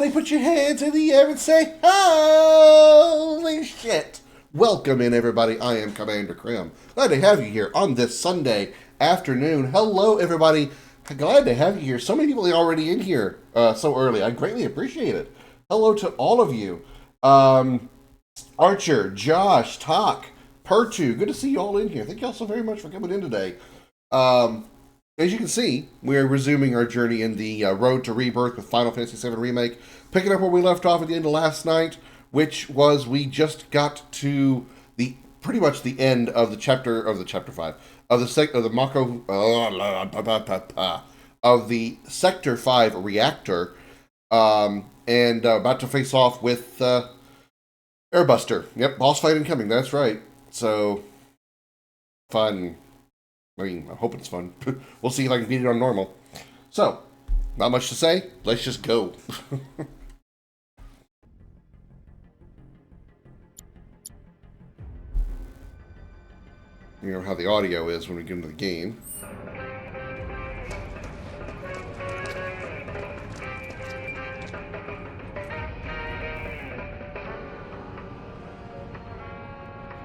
They put your hands in the air and say, holy shit. Welcome in, everybody. I am Commander Krim. Glad to have you here on this Sunday afternoon. Hello, everybody. Glad to have you here. So many people already in here so early. I greatly appreciate it. Hello to all of you. Archer, Josh, Talk, Pertu. Good to see you all in here. Thank you all so very much for coming in today. As you can see, we're resuming our journey in the road to rebirth with Final Fantasy VII Remake, picking up where we left off at the end of last night, which was we just got to the pretty much the end of the chapter 5 of the Mako of the Sector 5 reactor, and about to face off with Airbuster. Yep, boss fight incoming. That's right. So fun. I mean, I hope it's fun. We'll see if I can beat it on normal. So, not much to say. Let's just go. You know how the audio is when we get into the game.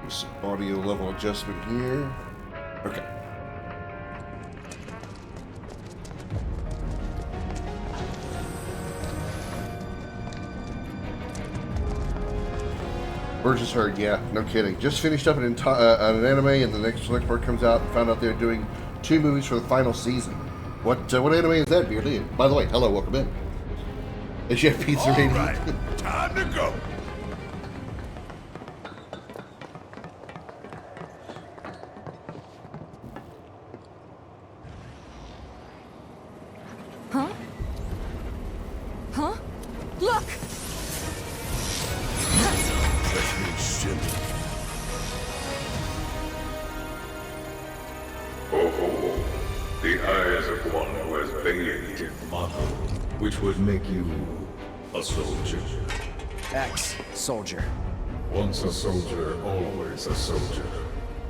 Some audio level adjustment here. Okay. Birds is heard, yeah, no kidding. Just finished up an anime, and the next part comes out, and found out they're doing 2 movies for the final season. What anime is that, Beardly? By the way, hello, welcome in. Is you have pizza ready? All right, time to go. Huh? Huh? Look! Oh, the eyes of one who has bathed motto, which would make you a soldier. Ex-soldier. Once a soldier, always a soldier.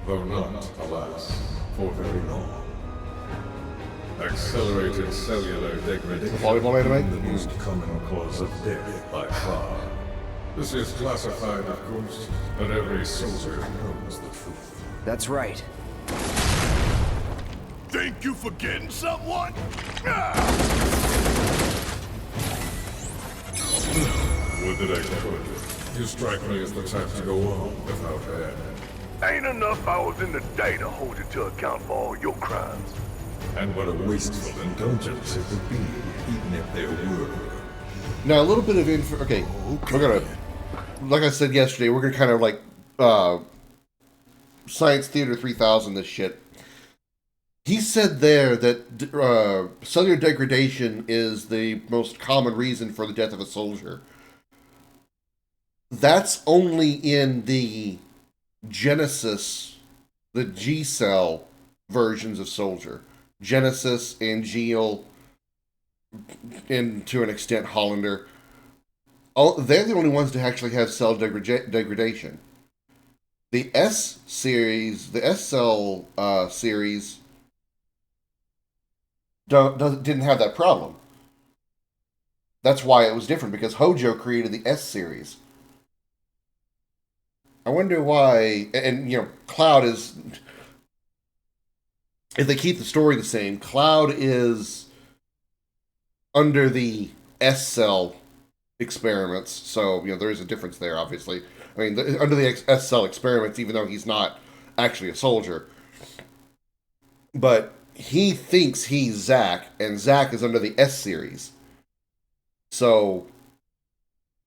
Though not, alas, for very long. Accelerated cellular degradation. Volleyball anime? The most common cause of death by far. This is classified, of course, but every soldier knows the truth. That's right. Think you forgetting someone? Would that I could. You strike me as the type to go on without air. Ain't enough hours in the day to hold you to account for all your crimes. And what a wasteful indulgence it would be, even if there were. Now, a little bit of info. Okay, we're gonna, like I said yesterday, we're gonna kind of like Science Theater 3000 this shit. He said there that cellular degradation is the most common reason for the death of a soldier. That's only in the Genesis, the G-cell versions of soldier. Genesis, Angeal, and to an extent Hollander. Oh, they're the only ones to actually have cell degradation. The S series, the S cell series, didn't have that problem. That's why it was different, because Hojo created the S series. I wonder why, and you know, Cloud is, if they keep the story the same, Cloud is under the S cell experiments, so you know there is a difference there. Obviously, I mean under the S cell experiments, even though he's not actually a soldier, but he thinks he's Zack, and Zack is under the S series, so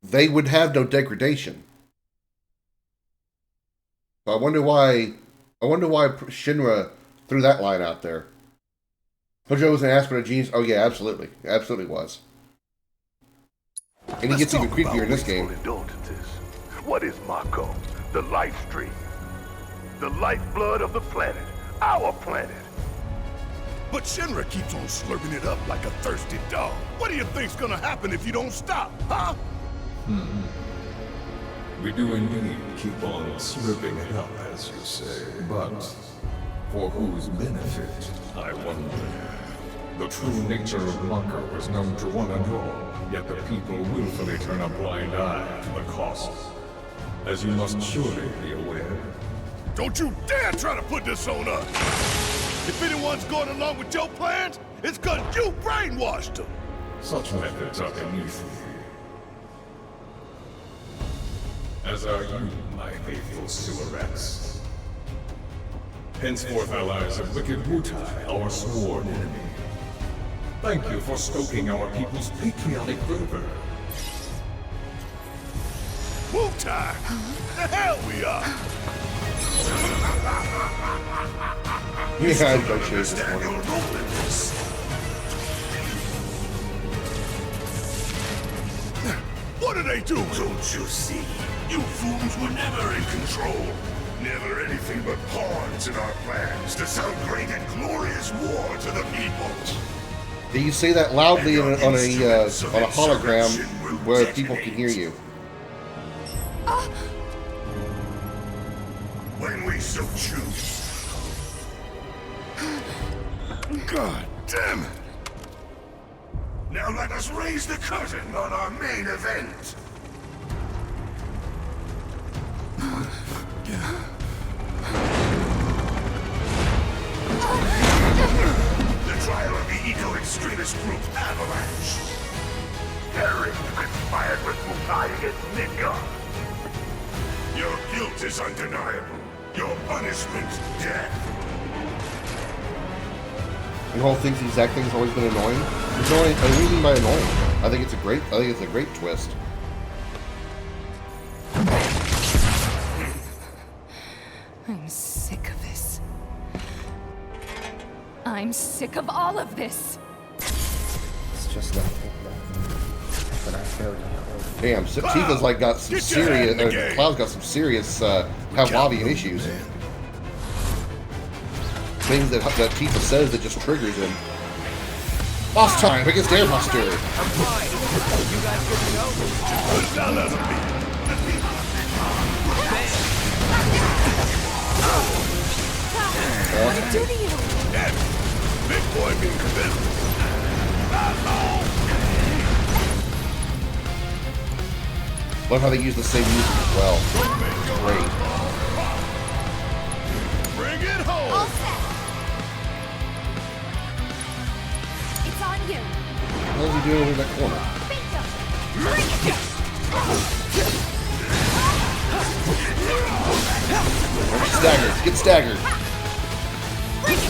they would have no degradation. So I wonder why Shinra threw that line out there. Hojo was an aspirant of genius. Oh yeah, absolutely was. And he gets even creepier in this game. Indulgences. What is Mako? The life stream. The lifeblood of the planet. Our planet. But Shinra keeps on slurping it up like a thirsty dog. What do you think's gonna happen if you don't stop, huh? We do indeed keep on slurping it up, as you say, but for whose benefit, I wonder. The true nature of Mako is known to one and all, yet the people willfully turn a blind eye to the cost. As you must surely be aware. Don't you dare try to put this on us! If anyone's going along with your plans, it's cause you brainwashed them! Such methods are beneath me. As are you, my faithful sewerets. Henceforth allies of wicked Wutai, our sworn enemy. Thank you for stoking our people's patriotic fervor. Wutai! The hell we are! Yeah, I'd go chase this one. What are they doing? Don't you see? You fools were never in control. Never anything but pawns in our plans to some great and glorious war to the people. Do you say that loudly on a hologram where people can hear you? When we so choose. God damn it! Now let us raise the curtain on our main event. The trial of the eco-extremist group Avalanche. Terrorists conspired with Wutai against Midgard. Your guilt is undeniable. Your punishment, death. The whole thinks the exact thing's always been annoying. There's no reason by annoying. I think it's a great twist. I'm sick of this. I'm sick of all of this. It's just not but I failed you. Damn, Tifa's like got some serious. Cloud's got some serious Pavlovian issues. Things that Tifa says that just triggers him. Boss time against Air Buster. I'm fine. You guys good to go? What did you do to you? Big boy means business. Love how they use the same music as well. Great. Bring it home. All set. It's on you. What is he doing over in that corner? Bingo. Bring it. Get staggered. Get staggered. Bring it.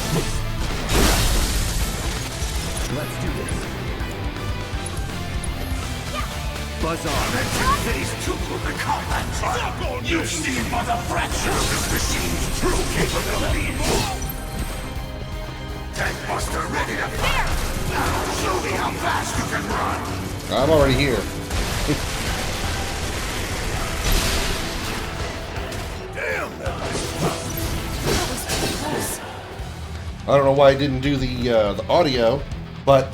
Let's do this. Buzz on. Phase 2 of the combat trial. You see for the fracture of this machine's true capabilities. Tank Buster ready to fire. Now show me how fast you can run. I'm already here. Damn that. I don't know why I didn't do the audio, but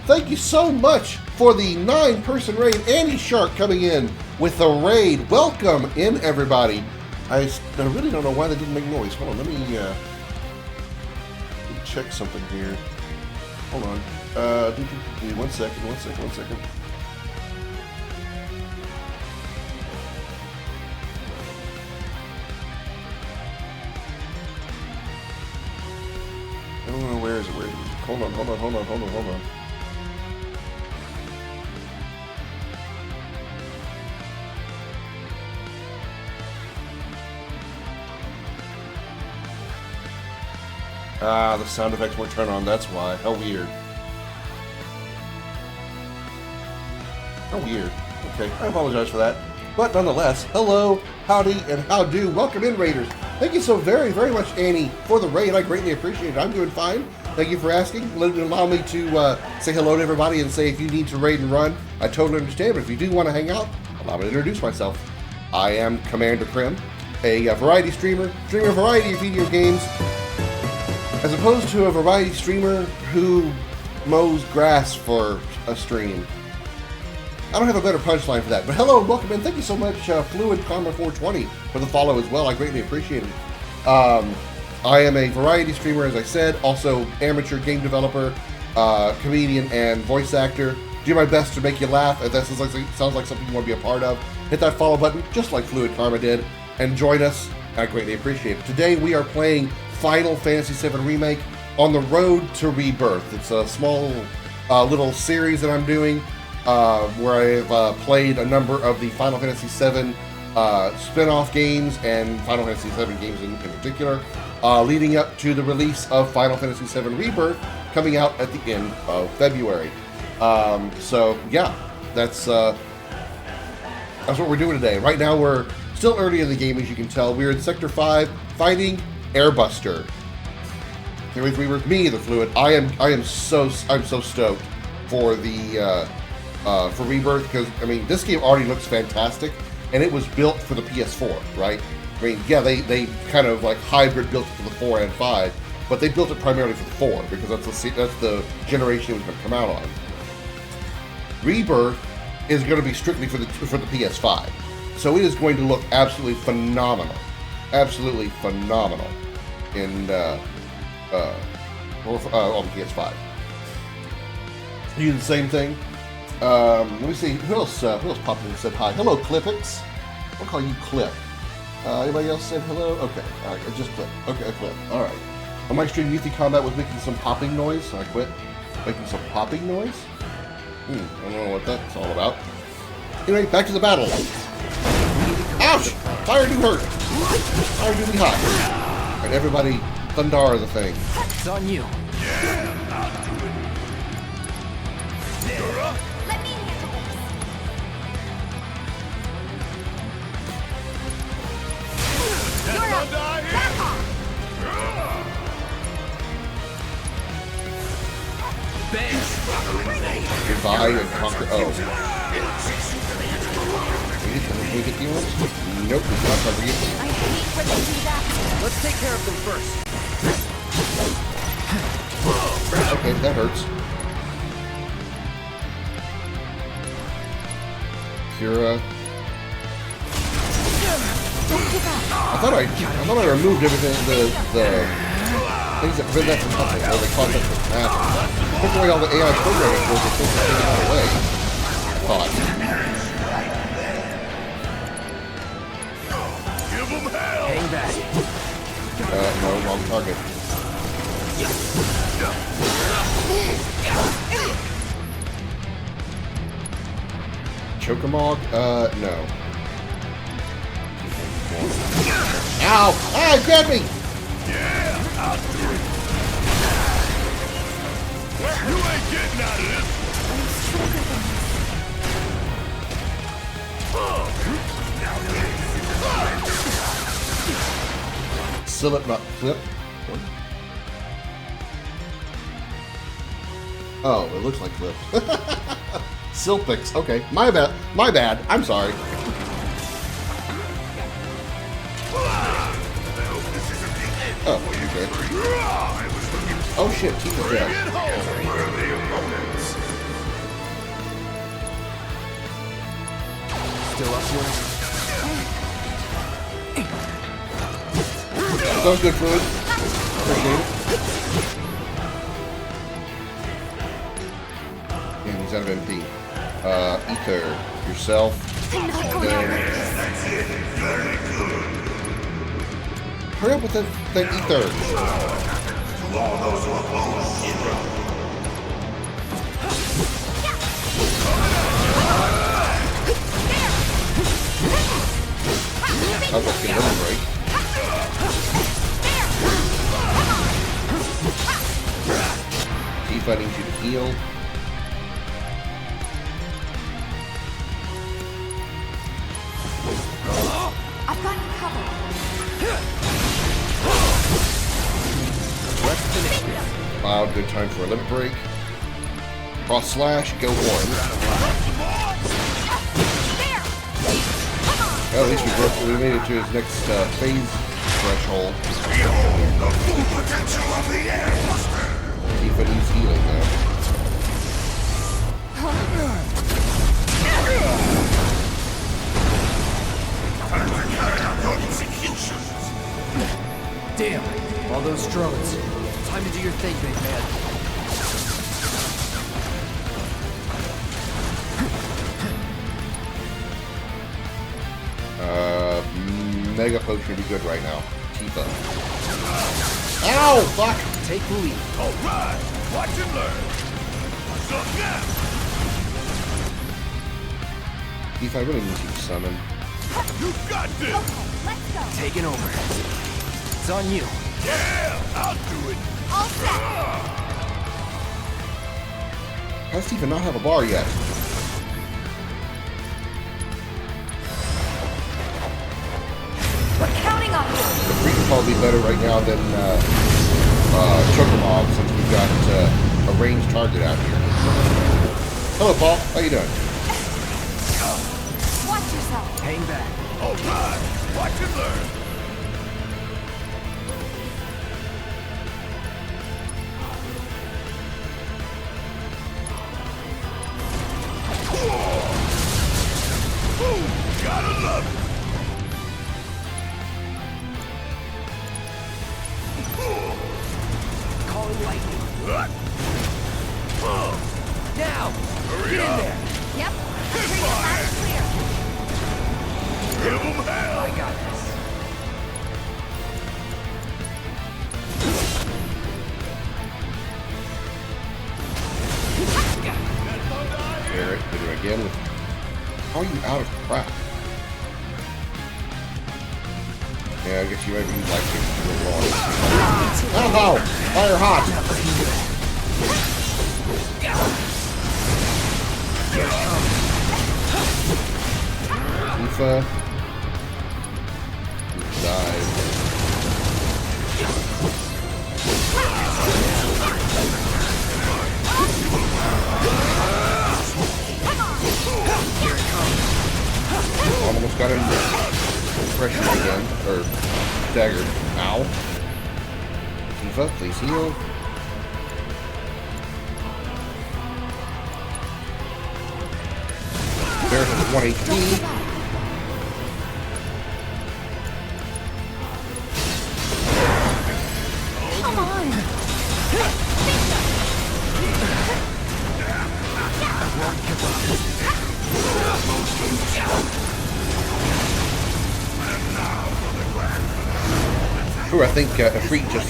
thank you so much for the 9-person raid. Andy Shark coming in with the raid. Welcome in, everybody. I really don't know why they didn't make noise. Hold on, let me check something here. Hold on. One second. I don't know where is it. Hold on. Ah, the sound effects weren't turned on, that's why. How weird. Okay, I apologize for that. But nonetheless, hello, howdy, and how do. Welcome in, Raiders. Thank you so very, very much, Annie, for the raid. I greatly appreciate it. I'm doing fine. Thank you for asking. Allow me to say hello to everybody and say if you need to raid and run, I totally understand. But if you do want to hang out, allow me to introduce myself. I am Commander Krim, a variety streamer, streaming a variety of video games, as opposed to a variety streamer who mows grass for a stream. I don't have a better punchline for that, but hello and welcome in. Thank you so much, Fluid Karma 420, for the follow as well. I greatly appreciate it. I am a variety streamer, as I said, also amateur game developer, comedian and voice actor. Do my best to make you laugh. If that sounds like something you want to be a part of, hit that follow button, just like Fluid Karma did, and join us. I greatly appreciate it. Today we are playing Final Fantasy VII Remake on the road to Rebirth. It's a small little series that I'm doing where I've played a number of the Final Fantasy VII spin-off games and Final Fantasy VII games in particular, leading up to the release of Final Fantasy VII Rebirth coming out at the end of February. So yeah, that's what we're doing today. Right now we're still early in the game, as you can tell. We're in Sector 5 fighting Airbuster. Here with me, the Fluid. I'm so stoked for the for Rebirth, because I mean this game already looks fantastic, and it was built for the PS4, right? I mean, yeah, they kind of like hybrid built it for the 4 and 5, but they built it primarily for the 4 because that's the generation it was going to come out on. Rebirth is going to be strictly for the PS5, so it is going to look absolutely phenomenal in on the PS5. You do the same thing. Let me see who else popped in and said hi. Hello, Clippix. I'll call you Clip. Anybody else said hello? Okay, all right, just Clip. Okay, Clip. All right. On my stream, Youthy Combat was making some popping noise, so I quit making some popping noise. I don't know what that's all about. Anyway, back to the battle. Ouch! Fire do hurt. Fire do be hot. All right, everybody, Thundar the thing. It's on you. Let me handle this. You're up. Back off. Bang. Goodbye and conquer. Oh. Can we get the ones? Nope, it's not time to get them. I hate when they do that. Let's take care of them first. Okay, that hurts. Kira. Don't give up. I thought I removed everything, the things that prevent that from happening, or the concept from happening. Took away all the AI programming tools that took that away. Thought. Give them hell! Hang back. No, wrong target. Chokamog? No. Ow! Ah, grab me! Yeah, I'll do it. You ain't getting out of this. Silip, not flip. Oh, it looks like flip. Silpix. Okay, my bad. I'm sorry. Oh, okay. Oh shit, Tifa's dead. Still up here? Sounds good, Fluid. Appreciate it. And he's out of MP. Ether, yourself. Hurry up with that ether. Sounds like a limit break. Tifa needs you to heal. I've got you covered. Let's finish this. Wow, good time for a limit break. Cross slash, go one. There. Come on. Well, at least we made it to his next phase threshold. Tifa needs healing now. Damn, all those drones. Time to do your thing, big man. Mega Potion would be good right now. Tifa. Ow! Fuck! Take the lead. All right, watch and learn. What's up now? Tifa, I really need you to summon. You got this. Okay, let's go. Taking over. It's on you. Yeah, I'll do it. All set. How does Tifa not have a bar yet? We're counting on you. The Freak would probably be better right now than Chocomob, since we've got a ranged target out here. Hello, Paul. How you doing? Watch yourself. Hang back. All right, watch and learn. Ooh, gotta love it. Calling lightning. Now! Hurry Get in up. there! Yep. Bring it loud and clear. Give 'em hell. I got this. Barrett, did it again with... How are you out of crap? Yeah, I guess you maybe you'd like to do a lot. Ow! Fire hot! Tifa. Dive. Almost got him pressure again, or staggered. Ow. Tifa, please heal. There's 1 HP. Come on. Ooh, I think a freak just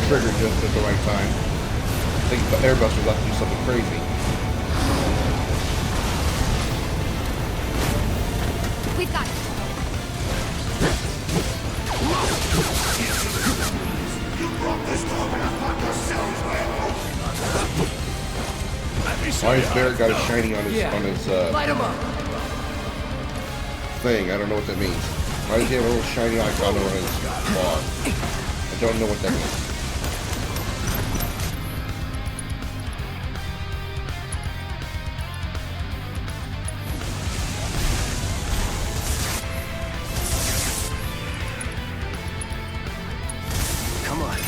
triggered just at the right time. I think the Airbuster's about to do something crazy. We've got it. Why has Barrett got a shiny on his Light him up! thing? I don't know what that means. Why does he have a little shiny icon on his bar? I don't know what that means. Come on.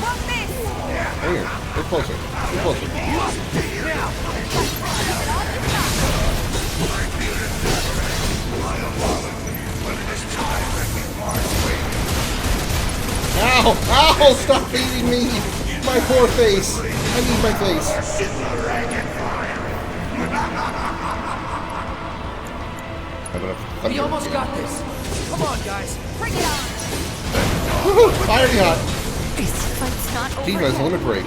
Want this? Hang on. Get closer. Get closer. Ow! Ow! Stop eating me! My poor face! I need my face! We almost got this. Come on, guys. Bring it on. Woohoo! Fire yacht! This fight's not over Tifa's yet. limit break.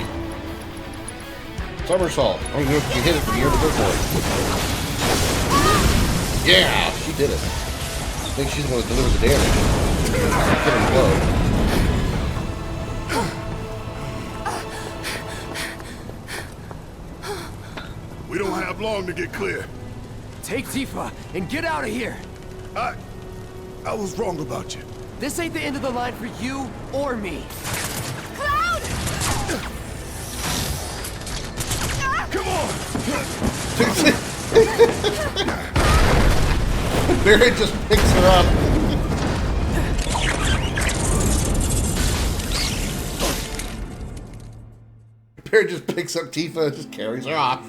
Somersault. Oh, you hit it from here to go for it. Yeah! She did it. I think she's going to deliver the damage. Get him low. We don't have long to get clear. Take Tifa and get out of here. I was wrong about you. This ain't the end of the line for you or me. Cloud! Come on! Barrett just picks her up. Barrett just picks up Tifa and just carries her off.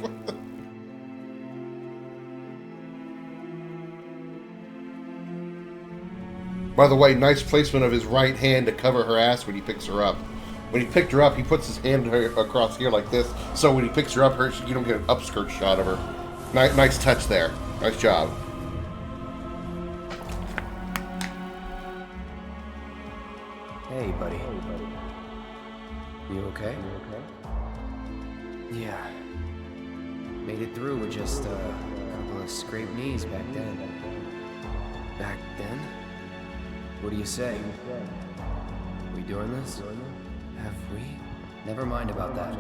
By the way, nice placement of his right hand to cover her ass when he picks her up. When he picked her up, he puts his hand across here like this, so when he picks her up, you don't get an upskirt shot of her. Nice touch there. Nice job. Hey, buddy. You okay? Yeah. Made it through with just a couple of scraped knees back then. Back then? What do you say? We doing this? Have we? Never mind about that.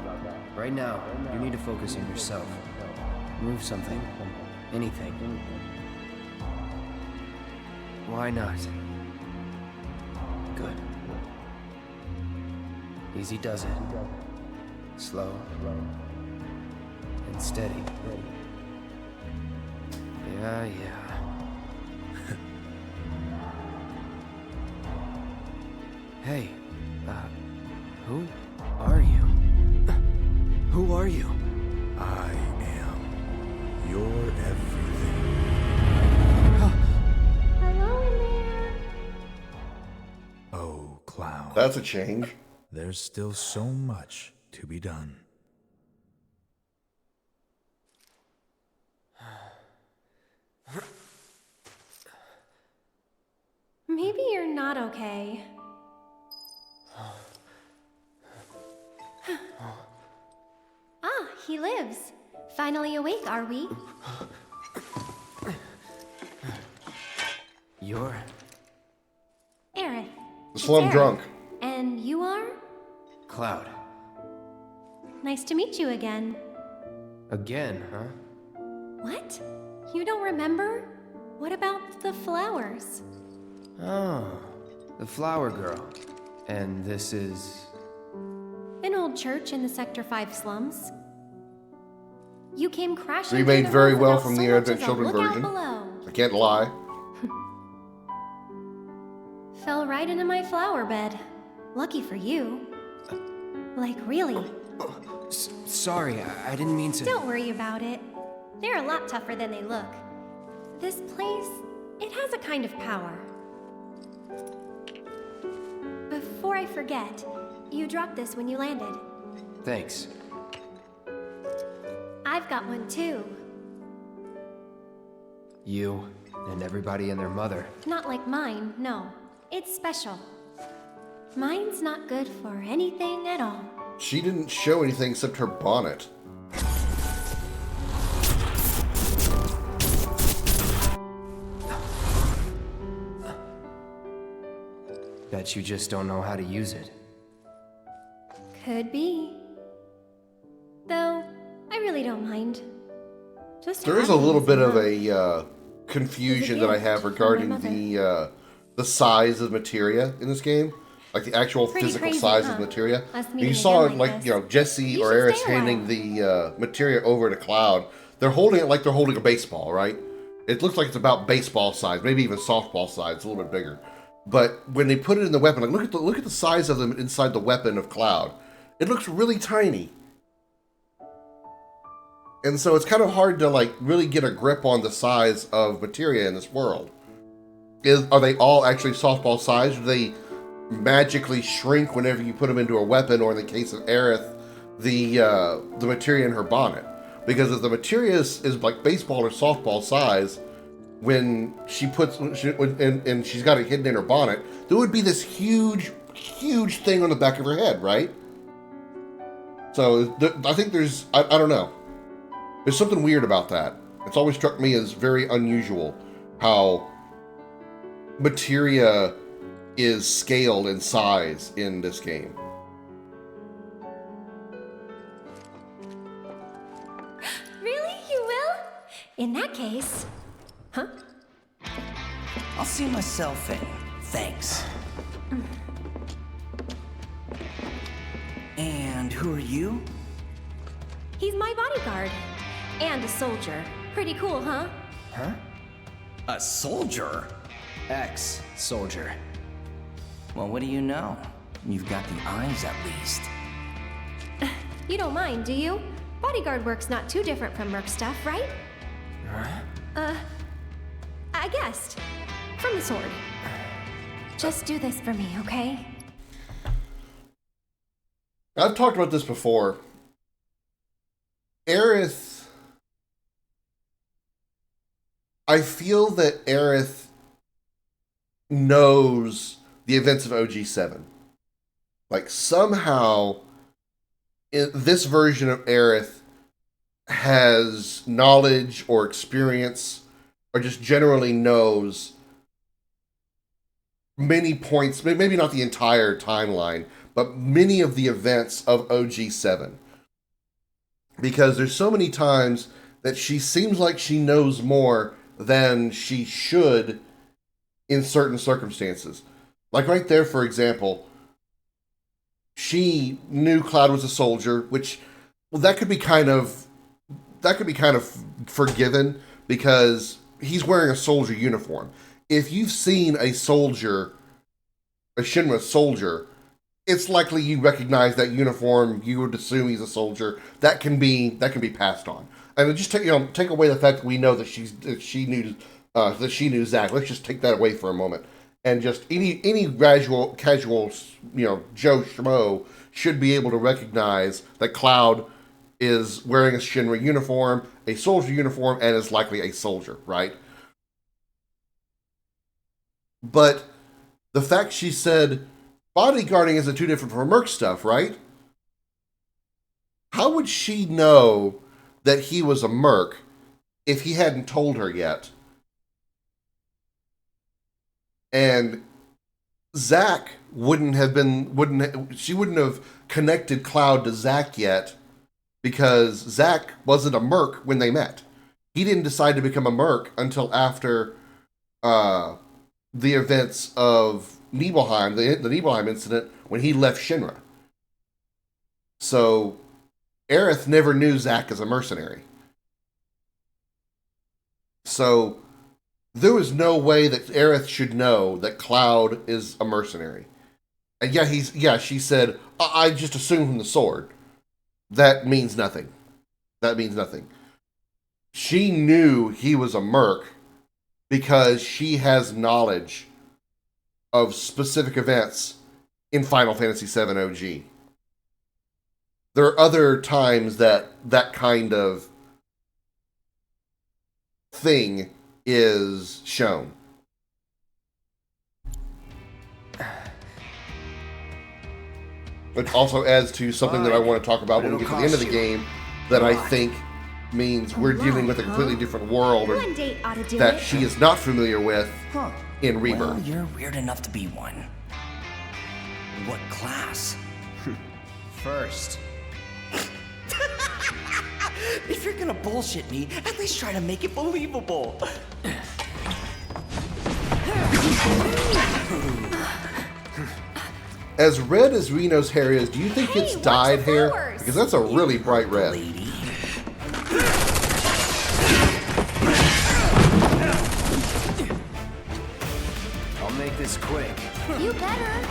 Right now, you need to focus on yourself. Move something. Anything. Why not? Good. Easy does it. Slow. And steady. Yeah. Hey, who are you? Who are you? I am your everything. Hello in there. Oh, Cloud. That's a change. There's still so much to be done. Maybe you're not okay. Ah, he lives. Finally awake, are we? You're... Aerith. The slum It's Aerith. drunk. And you are? Cloud. Nice to meet you again. Again, huh? What? You don't remember? What about the flowers? Oh, the flower girl. And this is... An old church in the Sector 5 slums. You came crashing Remade through the very roof well without from so the much Advent as a Children lookout version. below. I can't lie. Fell right into my flower bed. Lucky for you. Like, really. Sorry, I didn't mean to... Don't worry about it. They're a lot tougher than they look. This place, it has a kind of power. Before I forget, you dropped this when you landed. Thanks. I've got one too. You and everybody and their mother. Not like mine, no. It's special. Mine's not good for anything at all. She didn't show anything except her bonnet. Bet you just don't know how to use it. Could be. Though, I really don't mind. Just There is a having little this bit of around. a confusion that I have gift regarding from my the size of materia in this game, like the actual Pretty physical crazy, size huh? of materia. Us You meeting saw again like like this. Jesse You or should Eris stay a handing while. the materia over to Cloud. They're holding it like they're holding a baseball, right? It looks like it's about baseball size, maybe even softball size. It's a little bit bigger. But when they put it in the weapon, like look at the size of them inside the weapon of Cloud. It looks really tiny. And so it's kind of hard to like really get a grip on the size of materia in this world. Are they all actually softball size? Do they magically shrink whenever you put them into a weapon, or in the case of Aerith, the materia in her bonnet? Because if the materia is like baseball or softball size, when she puts and she's got it hidden in her bonnet, there would be this huge thing on the back of her head, right? So I think there's I don't know. There's something weird about that. It's always struck me as very unusual how materia is scaled in size in this game. Really? You will? In that case... Huh? I'll see myself in. Thanks. And who are you? He's my bodyguard. And a soldier. Pretty cool, huh? Huh? A soldier? Ex-soldier. Well, what do you know? You've got the eyes at least. You don't mind, do you? Bodyguard work's not too different from merc stuff, right? Huh? I guessed. From the sword. Just do this for me, okay? I've talked about this before. Aerith... I feel that Aerith knows the events of OG7. Like, somehow, this version of Aerith has knowledge or experience, or just generally knows many points, maybe not the entire timeline, but many of the events of OG7. Because there's so many times that she seems like she knows more than she should in certain circumstances. Like right there, for example, she knew Cloud was a soldier, which, well, that could be kind of forgiven because he's wearing a soldier uniform. If you've seen a soldier, a Shinra soldier, it's likely you recognize that uniform. You would assume he's a soldier. That can be passed on. I mean, just take away the fact that we know that she knew Zack. Let's just take that away for a moment, and just any casual Joe Schmo should be able to recognize that Cloud is wearing a Shinra uniform, a soldier uniform, and is likely a soldier, right? But the fact she said bodyguarding isn't too different from Merc stuff, right? How would she know that he was a Merc if he hadn't told her yet? And Zack wouldn't have connected Cloud to Zack yet because Zack wasn't a Merc when they met. He didn't decide to become a Merc until after the events of Nibelheim, the Nibelheim incident, when he left Shinra. So Aerith never knew Zack as a mercenary. So there was no way that Aerith should know that Cloud is a mercenary. And she said, I just assumed from the sword. That means nothing. That means nothing. She knew he was a Merc because she has knowledge of specific events in Final Fantasy VII OG. There are other times that kind of thing is shown. Which also adds to something that I want to talk about when we get to the end of the game that I think means we're dealing with a completely different world that she is not familiar with in Rebirth. Well, you're weird enough to be one. What class? First. If you're gonna bullshit me, at least try to make it believable. As red as Reno's hair is, do you think it's dyed hair? Because that's a really bright red. Lady. I'll make this quick. You better.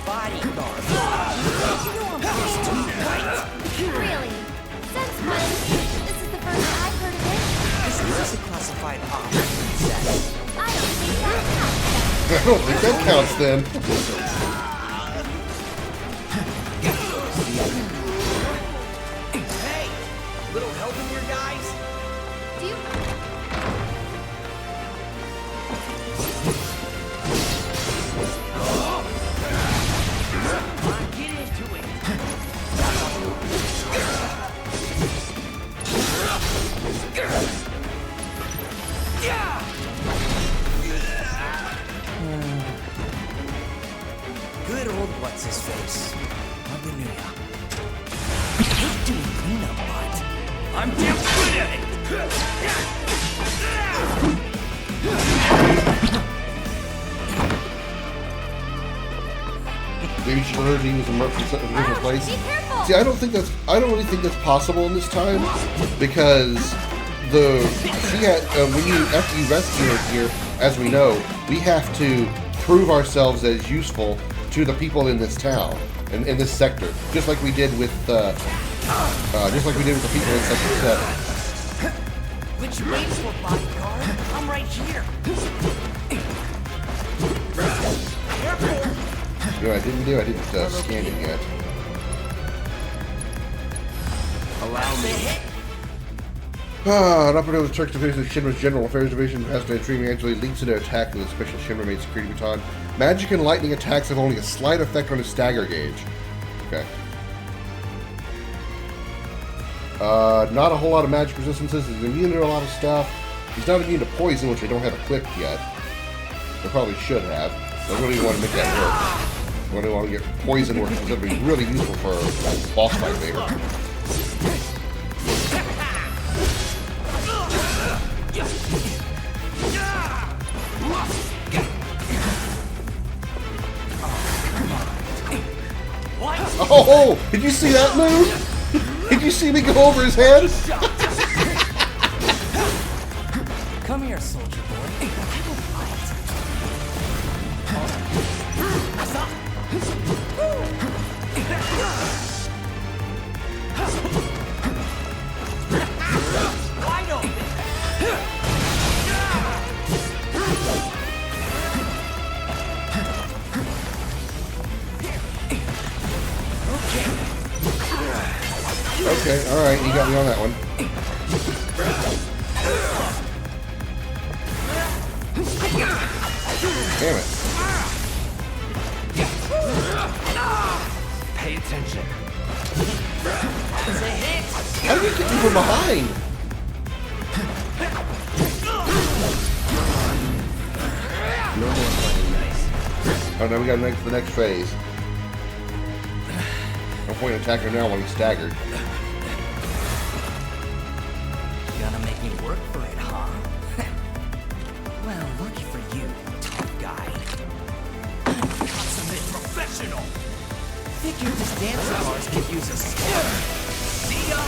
Bodyguard. You know I'm close to right? Really? Since when? This is the first I've heard of This is a classified object. it. I don't think that counts. I don't think that counts then. Hey, little help in here, guys? Do you... Come on, get into it. Good old what's his face. Hardly knew ya. I hate doing cleanup, but I'm damn good at it. Maybe you should have heard he was a Merc from a different place. Be careful! See, I don't really think that's possible in this time because after you rescue her here, as we know, we have to prove ourselves as useful to the people in this town and in this sector, just like we did with the people in Sector 7. Which way for bodyguard? I'm right here. You know what I didn't do? I didn't scan it yet. Allow me. An operative of the Turkish Division of Shinra's General Affairs Division has been extremely actually leaps into attack with a special Shinra-made security baton. Magic and lightning attacks have only a slight effect on his stagger gauge. Okay. Not a whole lot of magic resistances. He's immune to a lot of stuff. He's not immune to poison, which I don't have equipped yet. I probably should have. I really want to make that work. I really want to get poison work, because that'd be really useful for a boss fight later. Oh! Did you see that move? Did you see me go over his head? Come here, soldier boy. I will fight. Wide open. Okay, alright, you got me on that one. Damn it. Pay attention. How did you get me from behind? Oh, now we got the next phase. No point in attacking him now when he's staggered. Gonna make me work for it, huh? Well, lucky for you, tough guy. Consummate professional. Figured this dance of ours could use a spark. See ya.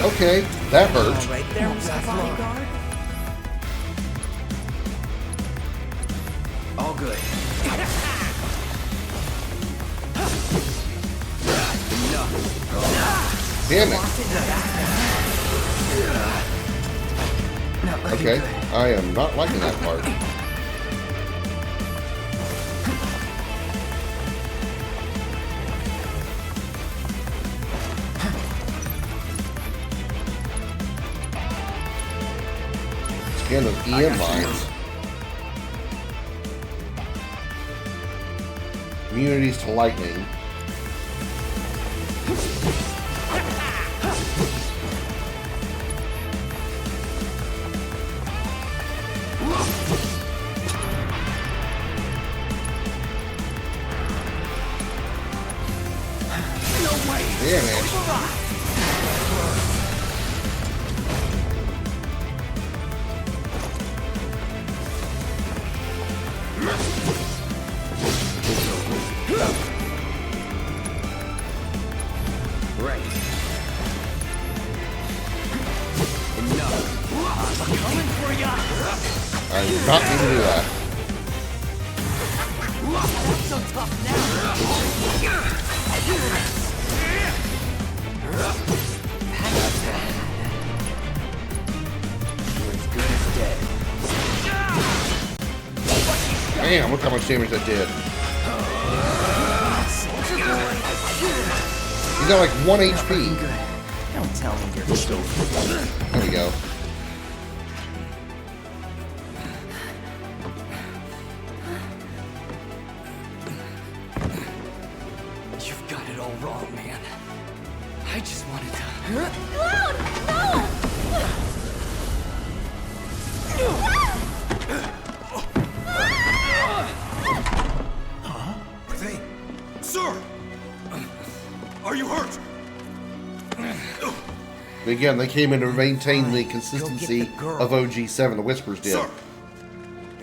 Okay, that hurt. All right there, Mr. Bodyguard. All good. Damn it. Okay, I am not liking that part. Scan those EM lines. Immunities to lightning. Damn it. Right. I'm coming for ya. I did not mean to do that. Not so tough now. Damn, look how much damage that did. He's got like 1 HP. Don't tell me you're joking. There we go. You've got it all wrong, man. I just wanted to... Cloud! No! They... Sir! Are you hurt? Again, they came in to maintain the consistency of OG7, the Whispers did. Sir!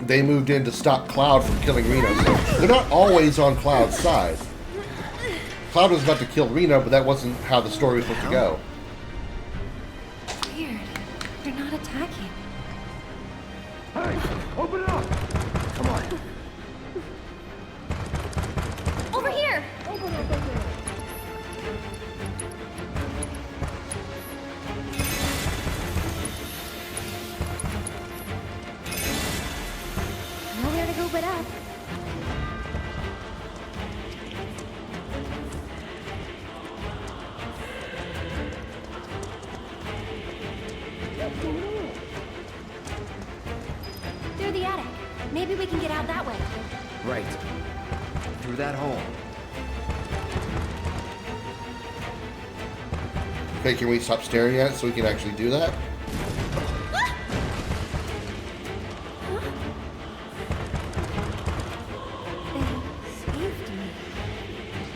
They moved in to stop Cloud from killing Reno, so they're not always on Cloud's side. Cloud was about to kill Reno, but that wasn't how the story was supposed to go. Weird. They're not attacking. Hey, open it up! Come on. Over here! Nowhere to go but up. through the attic. Maybe we can get out that way. Right. Through that hole. Okay, can we stop staring at it so we can actually do that? They saved me.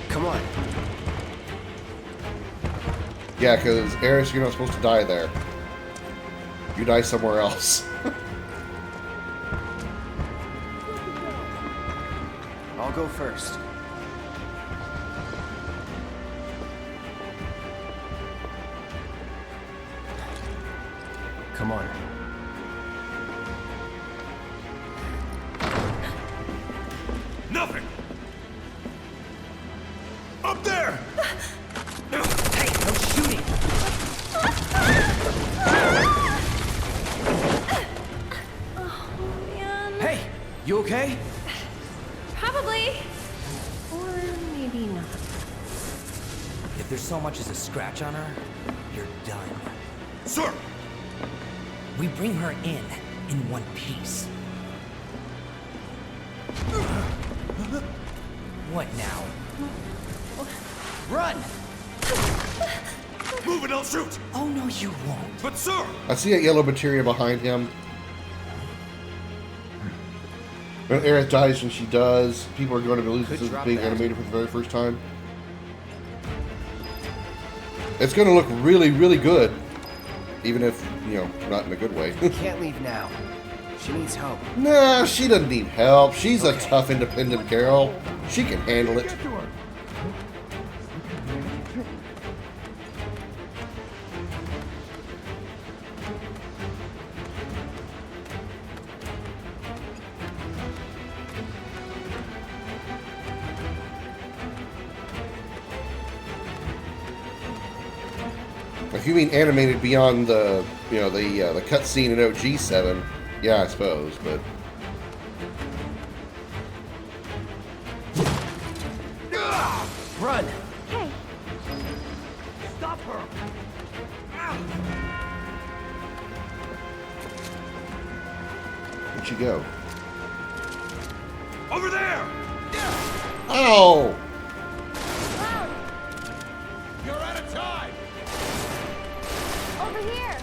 Come on. Yeah, because Eris, you're not supposed to die there. You die somewhere else. I'll go first. Come on. Nothing! Up there! Hey, no shooting! Oh, man. Hey, you okay? Probably. Or maybe not. If there's so much as a scratch on her, you're done. Sir! We bring her in one piece. What now? Run! Move it, I'll shoot! Oh no, you won't. But sir! I see that yellow materia behind him. When Eris dies, when she does, people are going to believe Could this is drop being that. animated for the very first time. It's going to look really, really good. Even if, you know, not in a good way. Can't leave now. She needs help. Nah, she doesn't need help. She's a tough, independent girl. She can handle it. If you mean animated beyond the, you know, the cutscene in OG7, yeah, I suppose, but Run! Hey, Stop her! where'd she go? Over there! Oh! You're out of time! over here.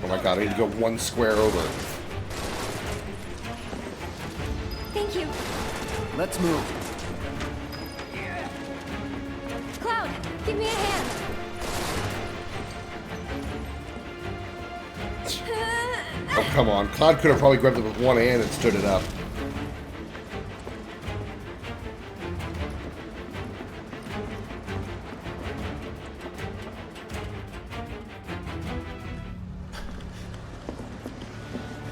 Oh my god, I need to go one square over. Thank you. Let's move. Cloud, give me a hand. Oh, come on. Cloud could have probably grabbed it with one hand and stood it up.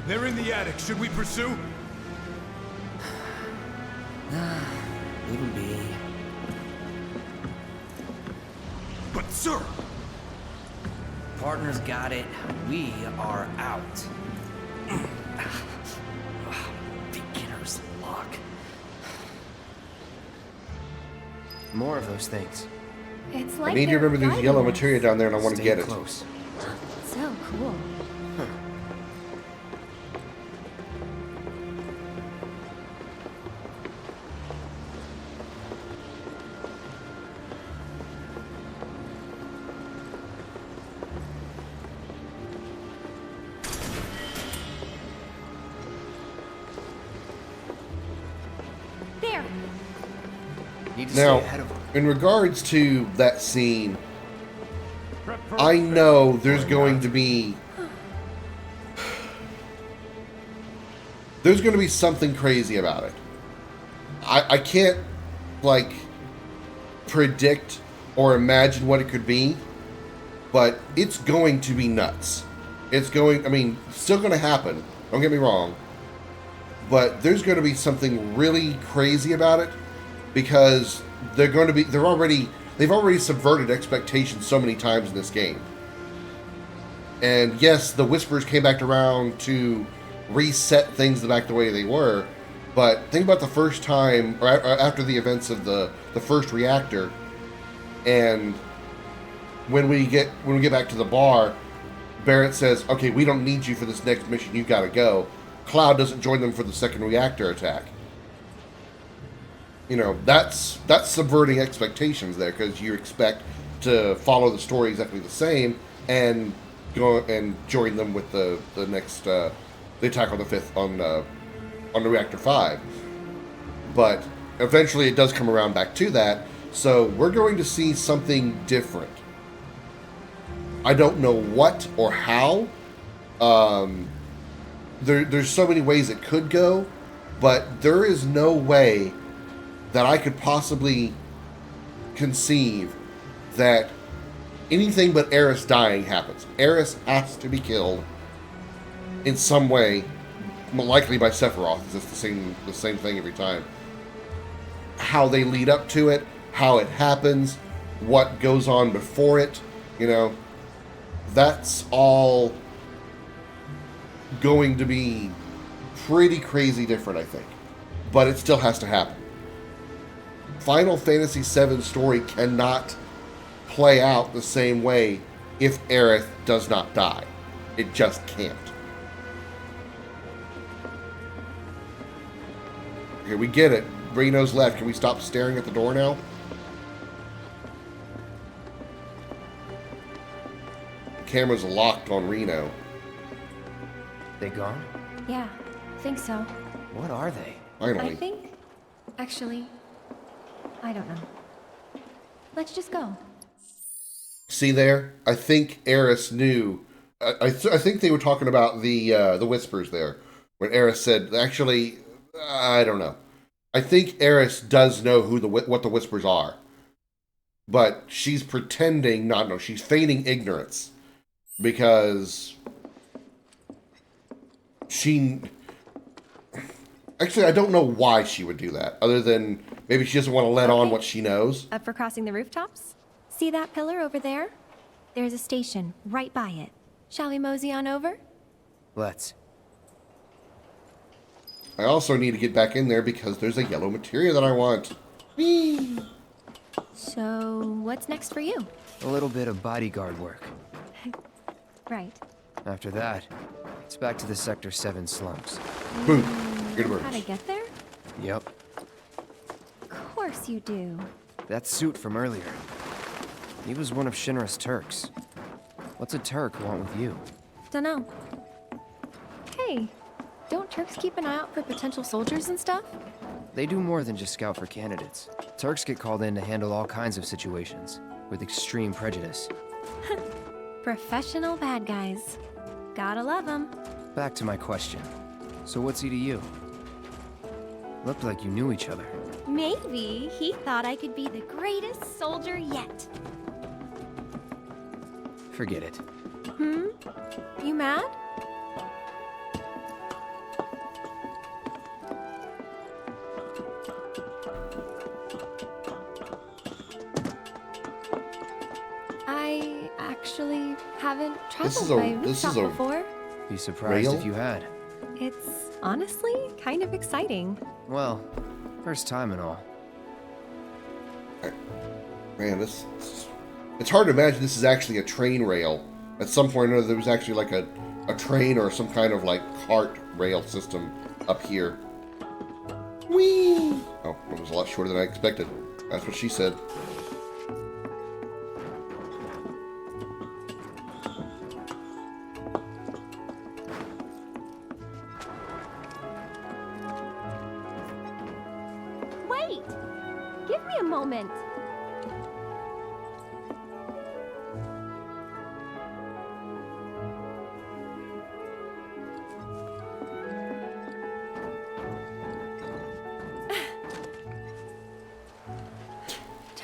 They're in the attic. Should we pursue? Wouldn't be. But sir! Partner's got it. We are out. Beginner's luck. More of those things. It's I like need to they're remember there's guiding yellow us. materia down there and I want to Stay get it. close. So cool. There. Need to Now, stay ahead of them. in regards to that scene, I know there's going to be... There's going to be something crazy about it. I can't, like, predict or imagine what it could be, but it's going to be nuts. It's going, I mean, still going to happen, don't get me wrong, but there's going to be something really crazy about it because they've already subverted expectations so many times in this game. And yes, the Whispers came back around to reset things back the way they were. But think about the first time, or after the events of the first reactor, and when we get back to the bar, Barrett says, "Okay, we don't need you for this next mission. You've got to go." Cloud doesn't join them for the second reactor attack. You know, that's subverting expectations there, because you expect to follow the story exactly the same and go and join them with the next the attack on the fifth on the reactor 5. But eventually it does come around back to that, so we're going to see something different. I don't know what or how. There's so many ways it could go, but there is no way that I could possibly conceive that anything but Eris dying happens. Eris has to be killed in some way, likely by Sephiroth. It's the same thing every time. How they lead up to it, how it happens, what goes on before it, you know, that's all going to be pretty crazy different, I think. But it still has to happen. Final Fantasy VII story cannot play out the same way if Aerith does not die. It just can't. Okay, we get it. Reno's left. Can we stop staring at the door now? The camera's locked on Reno. They gone? Yeah, think so. What are they? Finally. I think... Actually, I don't know. Let's just go. See there? I think Eris knew. I think they were talking about the whispers there. When Eris said, actually, I don't know. I think Eris does know what the whispers are. But she's pretending not to know. She's feigning ignorance. Because she... Actually, I don't know why she would do that. Other than maybe she doesn't want to let on what she knows. Up for crossing the rooftops? See that pillar over there? There's a station right by it. Shall we mosey on over? Let's. I also need to get back in there because there's a yellow materia that I want. Whee! So, what's next for you? A little bit of bodyguard work. Right. After that, it's back to the Sector 7 slums. Boom. Get How to get there? Yep. Of course you do. That suit from earlier. He was one of Shinra's Turks. What's a Turk want with you? Dunno. Hey, don't Turks keep an eye out for potential soldiers and stuff? They do more than just scout for candidates. Turks get called in to handle all kinds of situations, with extreme prejudice. Professional bad guys. Gotta love them. Back to my question. So what's he to you? Looked like you knew each other. Maybe he thought I could be the greatest soldier yet. Forget it. You mad? I actually haven't traveled by rooftop before. Be surprised Real? if you had. It's honestly kind of exciting. Well, first time and all. Man, it's hard to imagine this is actually a train rail. At some point or another, there was actually like a train or some kind of like cart rail system up here. Whee! Oh, it was a lot shorter than I expected. That's what she said. Wait! Give me a moment.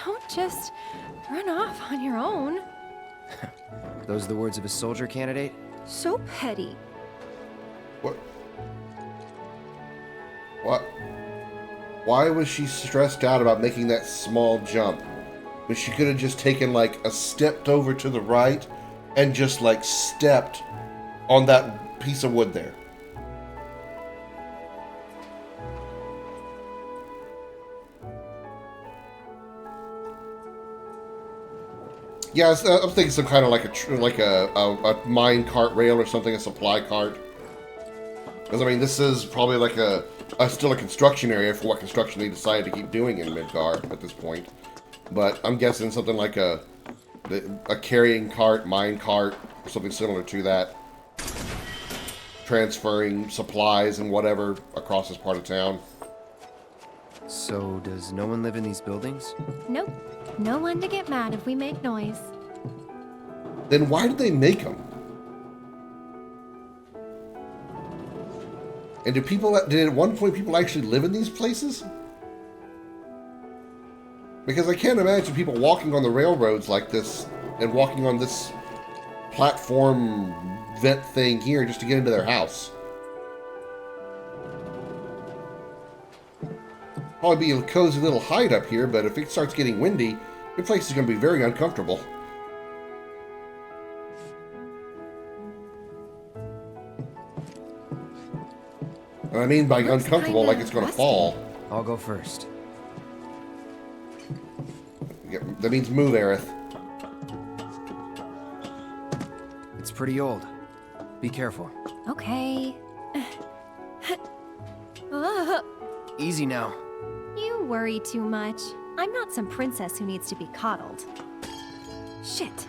Don't just run off on your own. Those the words of a soldier candidate? So petty. What? What? Why was she stressed out about making that small jump? But she could have just taken like a step over to the right and just like stepped on that piece of wood there. Yeah, I'm thinking some kind of like a mine cart rail or something, a supply cart. Because I mean, this is probably like still a construction area for what construction they decided to keep doing in Midgar at this point. But I'm guessing something like a carrying cart, mine cart, or something similar to that, transferring supplies and whatever across this part of town. So, does no one live in these buildings? Nope. No one to get mad if we make noise. Then why did they make them? And did at one point people actually live in these places? Because I can't imagine people walking on the railroads like this and walking on this platform vent thing here just to get into their house. Probably be a cozy little hide up here, but if it starts getting windy, your place is going to be very uncomfortable. And I mean by Looks uncomfortable, kinda like it's going to rusty. fall. I'll go first. Yeah, that means move, Aerith. It's pretty old. Be careful. Okay. Ugh. Easy now. You worry too much. I'm not some princess who needs to be coddled. Shit.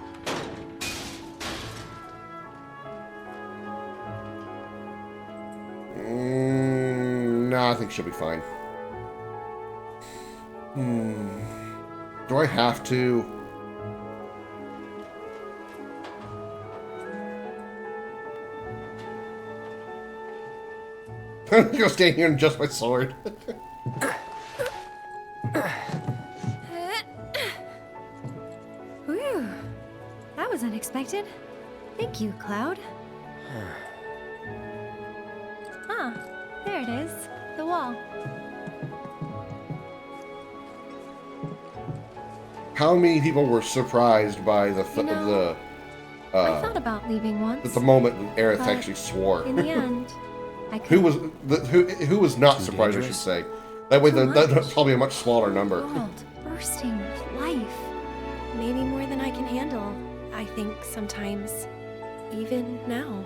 No, I think she'll be fine. Do I have to? I'm gonna stay here and adjust my sword. Whew. That was unexpected. Thank you, Cloud. Ah, there it is. The wall. How many people were surprised by the You know, I thought about leaving once. at the moment Aerith but actually swore? In the end, I Who couldn't. was who was not Too surprised? dangerous? I should say. That way, Too that's much. probably a much smaller number. World bursting with life. Maybe more than I can handle, I think sometimes. Even now.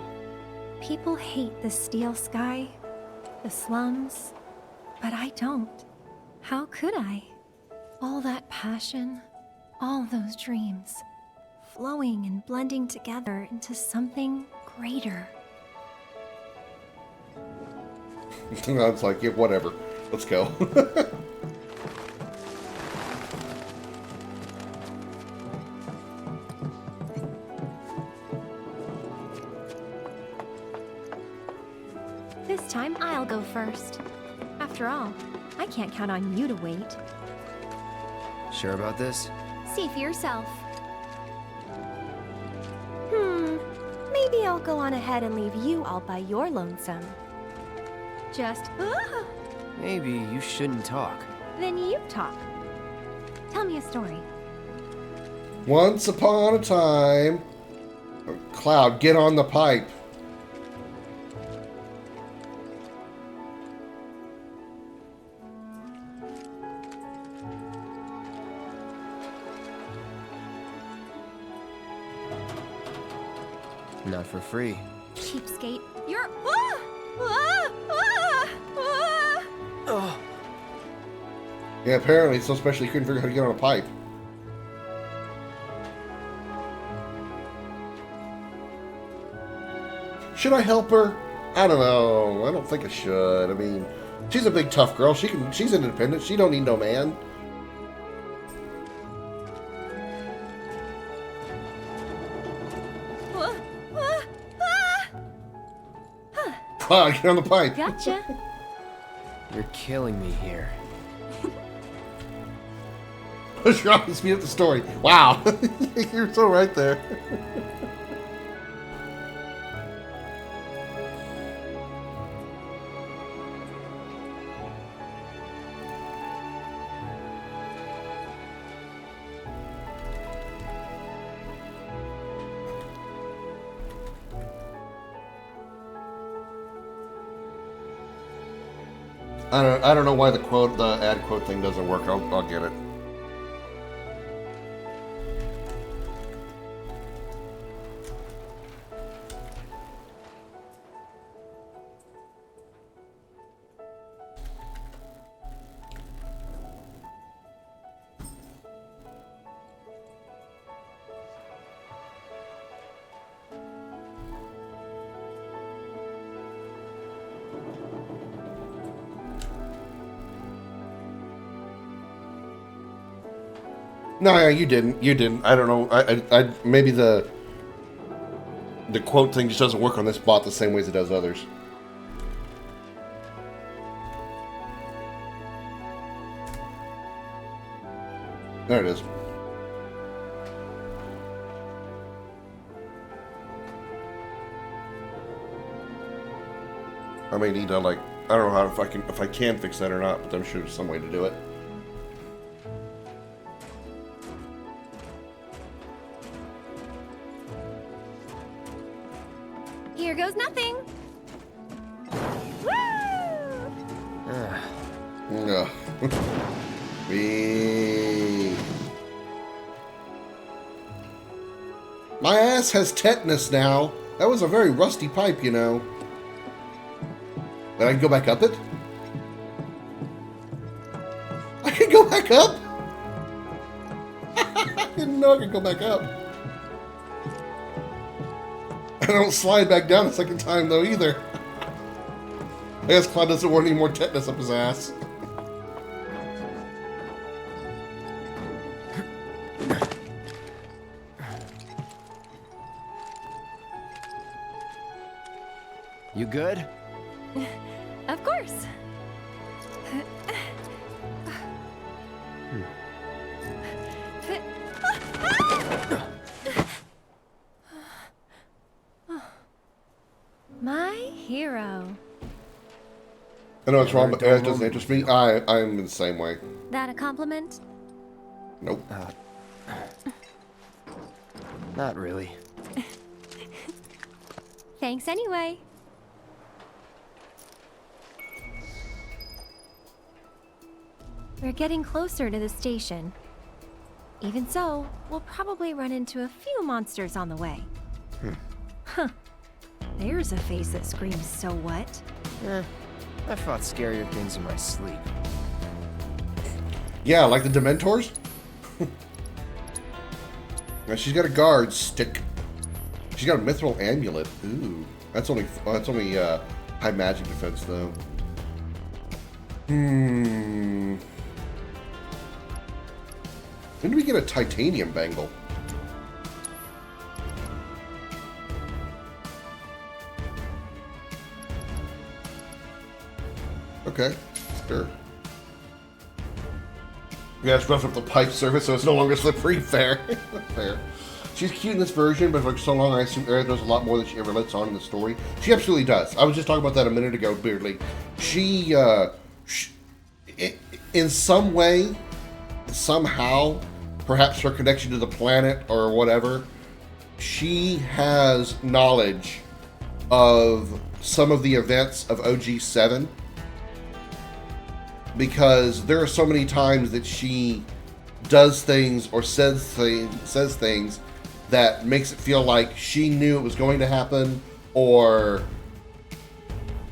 People hate the steel sky, the slums, but I don't. How could I? All that passion, all those dreams, flowing and blending together into something greater. I was like, yeah, whatever. Let's go. This time I'll go first. After all, I can't count on you to wait. Sure about this? See for yourself. Maybe I'll go on ahead and leave you all by your lonesome. Just, Maybe you shouldn't talk. then you talk. Tell me a story. Once upon a time, Cloud, get on the pipe. Not for free. Cheapskate. You're. Yeah, apparently it's so special you couldn't figure out how to get on a pipe. Should I help her? I don't know. I don't think I should. I mean, she's a big tough girl. She's independent. She don't need no man. Come on, get on the pipe. Gotcha. You're killing me here. Push her off and speed up the story. Wow. You're so right there. I don't know why the ad quote thing doesn't work. I'll get it. No, yeah, you didn't. You didn't. I don't know. I maybe the quote thing just doesn't work on this bot the same way as it does others. There it is. I may need to, like, I don't know how if I can fix that or not, but I'm sure there's some way to do it. Here goes nothing. Woo! Ugh. Wee. My ass has tetanus now. That was a very rusty pipe, you know. But I can go back up it? I can go back up? I didn't know I could go back up. I don't slide back down a second time, though, either. I guess Cloud doesn't want any more tetanus up his ass. You good? Of course. My hero. I know what's wrong, but it doesn't interest me. I'm the same way. That a compliment? Nope. Not really. Thanks anyway. We're getting closer to the station. Even so, we'll probably run into a few monsters on the way. Huh. There's a face that screams, "So what?" I fought scarier things in my sleep. Yeah, like the Dementors? Now she's got a guard stick. She's got a mithril amulet. Ooh. That's only high magic defense though. When do we get a titanium bangle? Okay, sure. Yeah, it's roughed up the pipe surface so it's no longer slippery. Fair. Fair. She's cute in this version, but for so long I assume Aerith knows a lot more than she ever lets on in the story. She absolutely does. I was just talking about that a minute ago, Beardly. She in some way, somehow, perhaps her connection to the planet or whatever, she has knowledge of some of the events of OG7. Because there are so many times that she does things or says things that makes it feel like she knew it was going to happen, or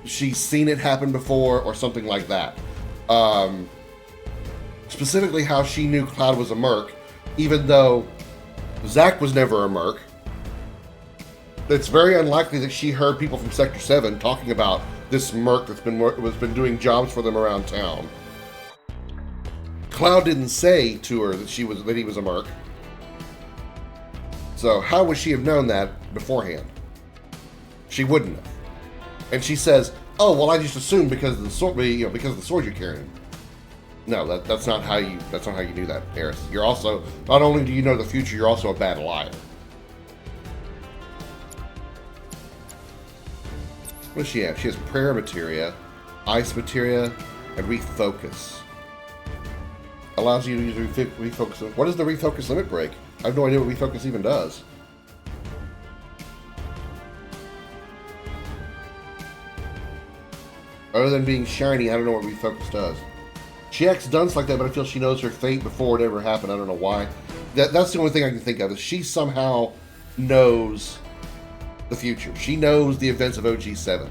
she's seen it happen before, or something like that. Specifically how she knew Cloud was a merc, even though Zack was never a merc. It's very unlikely that she heard people from Sector 7 talking about this merc that's been doing jobs for them around town. Cloud didn't say to her that he was a merc. So how would she have known that beforehand? She wouldn't have. And she says, "Oh, well, I just assumed because of the sword, because of the sword you're carrying." No, that's not how you do that, Aerith. You're also, not only do you know the future, you're also a bad liar. What does she have? She has prayer materia, ice materia, and refocus. Allows you to use refocus. What does the refocus limit break? I have no idea what refocus even does. Other than being shiny, I don't know what refocus does. She acts dunce like that, but I feel she knows her fate before it ever happened. I don't know why. That's the only thing I can think of, is she somehow knows the future. She knows the events of OG7.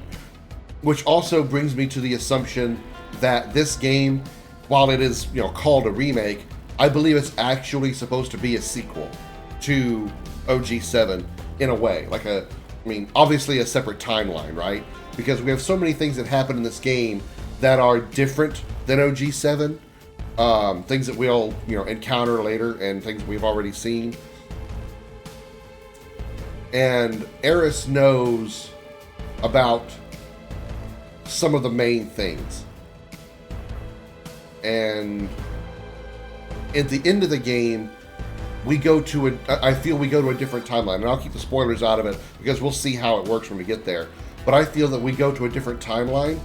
Which also brings me to the assumption that this game, while it is, called a remake, I believe it's actually supposed to be a sequel to OG7 in a way. Obviously a separate timeline, right? Because we have so many things that happen in this game that are different than OG7, things that we'll, encounter later and things we've already seen. And Eris knows about some of the main things. And at the end of the game, I feel we go to a different timeline. And I'll keep the spoilers out of it because we'll see how it works when we get there. But I feel that we go to a different timeline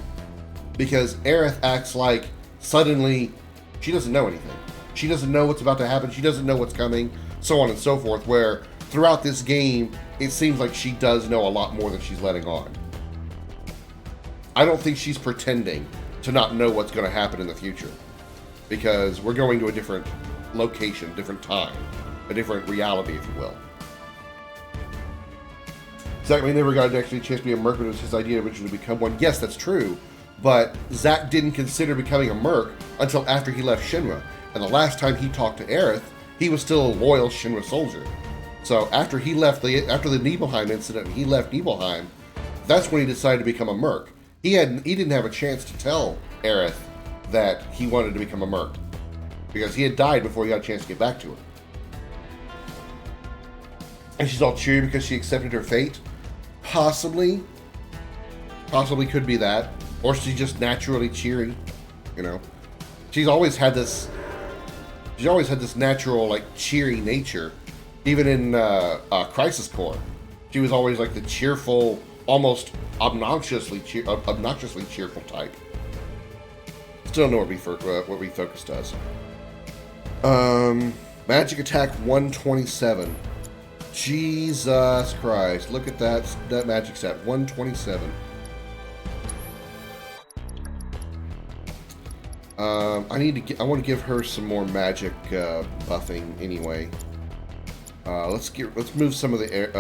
because Aerith acts like suddenly she doesn't know anything. She doesn't know what's about to happen. She doesn't know what's coming, so on and so forth, where throughout this game, it seems like she does know a lot more than she's letting on. I don't think she's pretending to not know what's going to happen in the future, because we're going to a different location, different time, a different reality, if you will. Zack may never got actually a chance to be a merc, but it was his idea originally to become one. Yes, that's true, but Zack didn't consider becoming a merc until after he left Shinra, and the last time he talked to Aerith, he was still a loyal Shinra soldier. So after he left after the Nibelheim incident, and he left Nibelheim, that's when he decided to become a merc. He didn't have a chance to tell Aerith that he wanted to become a merc, because he had died before he got a chance to get back to her. And she's all cheery because she accepted her fate. Possibly could be that, or she's just naturally cheery. She's always had this natural, like, cheery nature. Even in Crisis Core, she was always like the cheerful, almost obnoxiously cheerful type. Still don't know what Refocus does. Magic Attack 127. Jesus Christ! Look at that magic stat, 127. I want to give her some more magic buffing anyway. Let's move some of the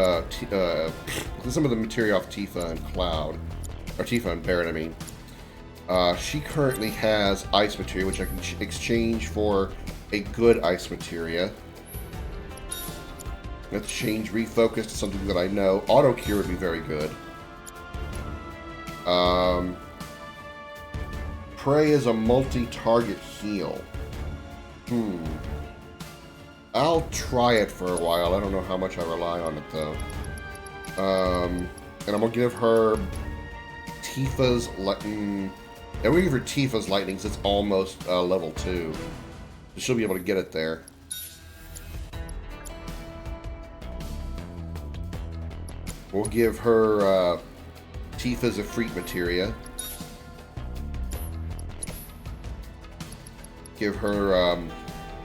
materia off Tifa and Cloud, or Tifa and Barret. I mean, she currently has ice materia, which I can exchange for a good ice materia. Let's change Refocus to something that I know. Auto Cure would be very good. Prey is a multi-target heal. I'll try it for a while. I don't know how much I rely on it, though. And I'm going to give her Tifa's Lightning. I'm going to give her Tifa's Lightning because it's almost level 2. So she'll be able to get it there. We'll give her Tifa's Efreet Materia. Give her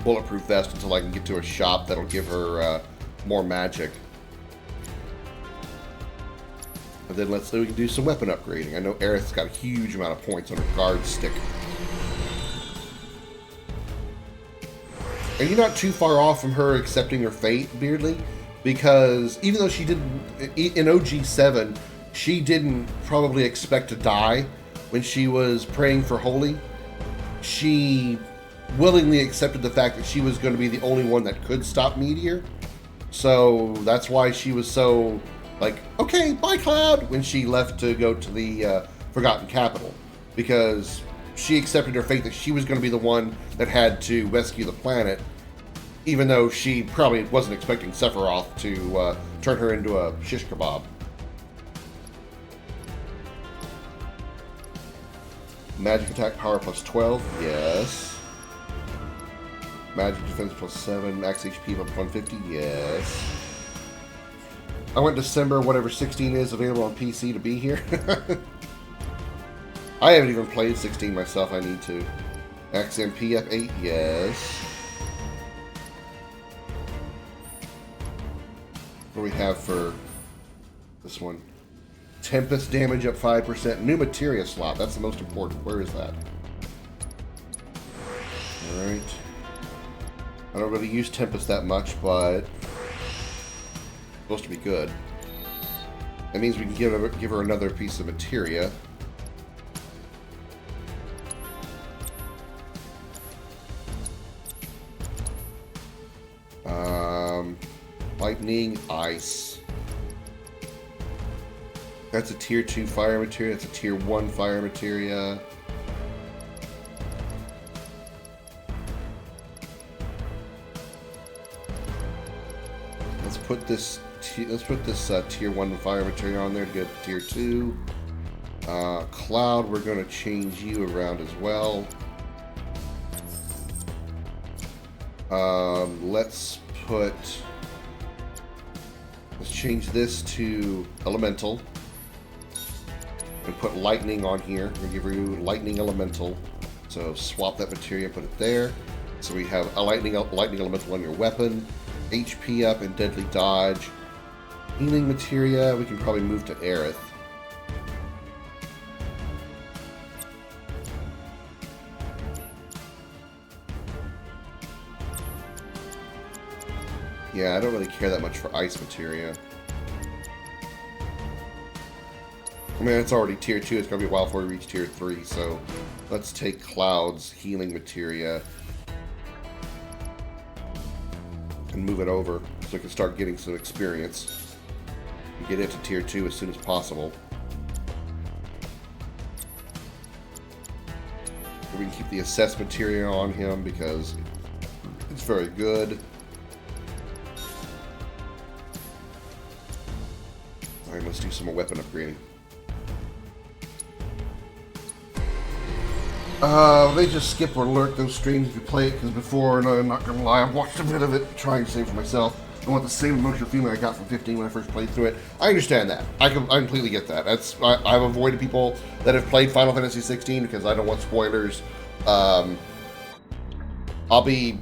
Bulletproof Vest until I can get to a shop that'll give her more magic. And then we can do some weapon upgrading. I know Aerith's got a huge amount of points on her guard stick. And you're not too far off from her accepting her fate, Beardly, because even though she didn't, in OG7, she didn't probably expect to die when she was praying for Holy. She willingly accepted the fact that she was going to be the only one that could stop Meteor. So that's why she was so, like, okay, bye Cloud, when she left to go to the Forgotten Capital. Because she accepted her fate that she was going to be the one that had to rescue the planet, even though she probably wasn't expecting Sephiroth to turn her into a shish kebab. Magic attack power plus 12, yes. Magic defense plus 7, max HP up 150, yes. I want December, whatever 16 is, available on PC to be here. I haven't even played 16 myself, I need to. XMP F8, yes. What do we have for this one? Tempest damage up 5%. New materia slot, that's the most important. Where is that? Alright. I don't really use Tempest that much, but it's supposed to be good. That means we can give her another piece of materia. Lightning, ice. That's a tier 2 fire materia. That's a tier 1 fire materia. put this tier 1 fire material on there to get tier 2. Cloud, we're going to change you around as well. Let's change this to elemental and put lightning on here. We'll give you lightning elemental. So swap that materia, put it there. So we have a lightning elemental on your weapon, HP up, and deadly dodge. Healing materia, we can probably move to Aerith. Yeah, I don't really care that much for ice materia. I mean, it's already tier 2. It's going to be a while before we reach tier 3, so let's take Cloud's healing materia and move it over so we can start getting some experience and get it to tier 2 as soon as possible. We can keep the assess material on him because it's very good. Alright, let's do some more weapon upgrading. They just skip or lurk those streams if you play it, because before, and I'm not gonna lie, I've watched a bit of it trying to save for myself. I want the same emotional feeling I got from 15 when I first played through it. I understand that. I completely get that. I've avoided people that have played Final Fantasy 16 because I don't want spoilers. I'll be,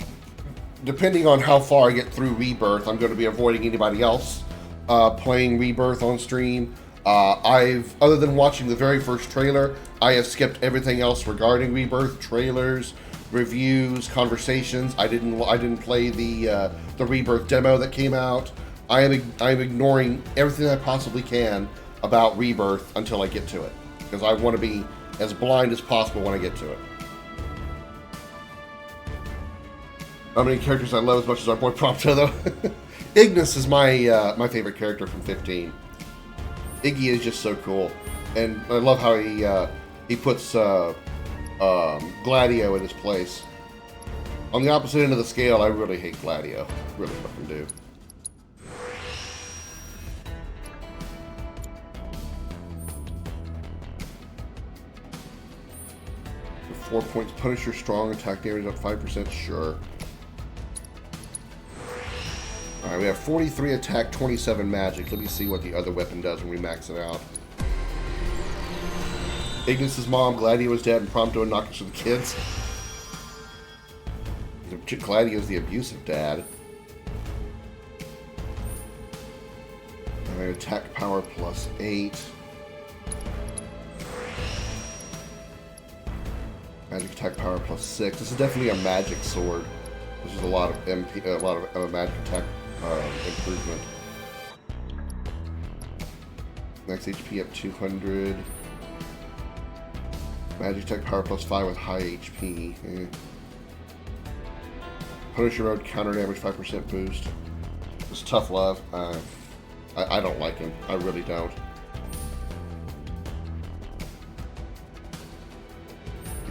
depending on how far I get through Rebirth, I'm going to be avoiding anybody else playing Rebirth on stream. Other than watching the very first trailer, I have skipped everything else regarding Rebirth, trailers, reviews, conversations. I didn't play the Rebirth demo that came out. I'm ignoring everything I possibly can about Rebirth until I get to it, because I want to be as blind as possible when I get to it. How many characters I love as much as our boy Prompto, though? Ignis is my favorite character from 15. Iggy is just so cool, and I love how he puts Gladio in his place. On the opposite end of the scale, I really hate Gladio. Really fucking do. For 4 points, Punisher strong, attack damage up 5%, sure. Alright, we have 43 attack, 27 magic. Let me see what the other weapon does when we max it out. Ignis' mom, Gladio is dead, and Prompto and Noctis are the kids. Gladio's the abusive dad. Alright, attack power plus 8. Magic attack power plus 6. This is definitely a magic sword. This is a lot of MP, a lot of magic attack improvement. Max HP up 200. Magic attack power plus 5 with high HP. Punisher mode counter damage 5% boost. It's tough love. I don't like him. I really don't.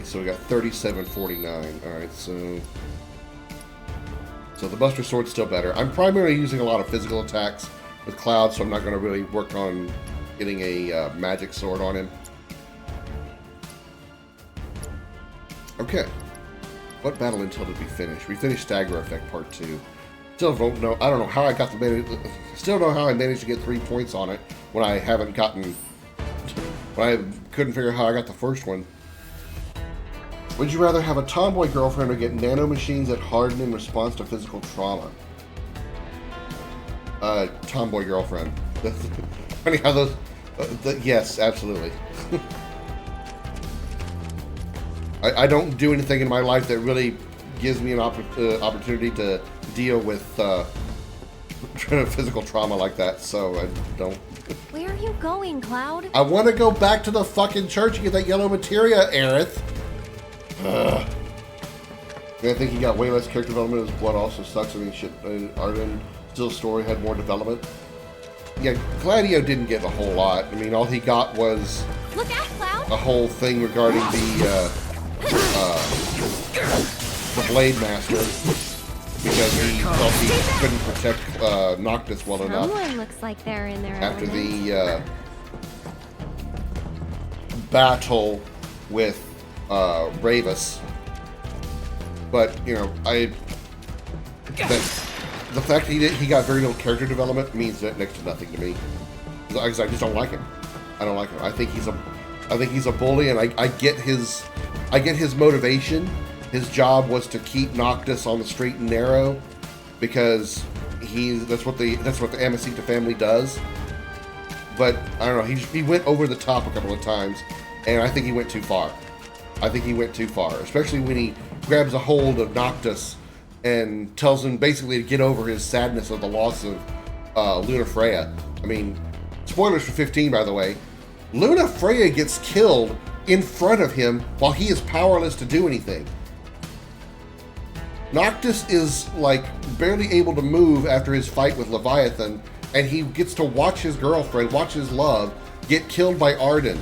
So we got 3749. Alright, so the Buster Sword's still better. I'm primarily using a lot of physical attacks with Cloud, so I'm not going to really work on getting a magic sword on him. Okay. What battle intel did we finish? We finished Stagger Effect Part 2. Still don't know. I don't know how I got still don't know how I managed to get 3 points on it when I haven't gotten. When I couldn't figure out how I got the first one. Would you rather have a tomboy girlfriend or get nanomachines that harden in response to physical trauma? Tomboy girlfriend. Funny how those. Yes, absolutely. I don't do anything in my life that really gives me an opportunity to deal with physical trauma like that, so I don't. Where are you going, Cloud? I want to go back to the fucking church and get that yellow materia, Aerith. I think he got way less character development. His blood also sucks. I mean, shit, Arden Still's story had more development. Yeah, Gladio didn't get a whole lot. I mean, all he got was Look out, Cloud! a whole thing regarding the Blade Master. because he felt he couldn't protect Noctis well enough Someone looks like they're in their after element. the battle with Ravis. But you know, the fact he got very little character development means that next to nothing to me. I just don't like him. I don't like him. I think he's a bully, and I get his motivation. His job was to keep Noctis on the straight and narrow because that's what the Amasita family does. But I don't know. He went over the top a couple of times, and I think he went too far. Especially when he grabs a hold of Noctis and tells him basically to get over his sadness of the loss of Luna Freya. I mean, spoilers for 15, by the way. Luna Freya gets killed in front of him while he is powerless to do anything. Noctis is like barely able to move after his fight with Leviathan, and he gets to watch his girlfriend, watch his love, get killed by Arden.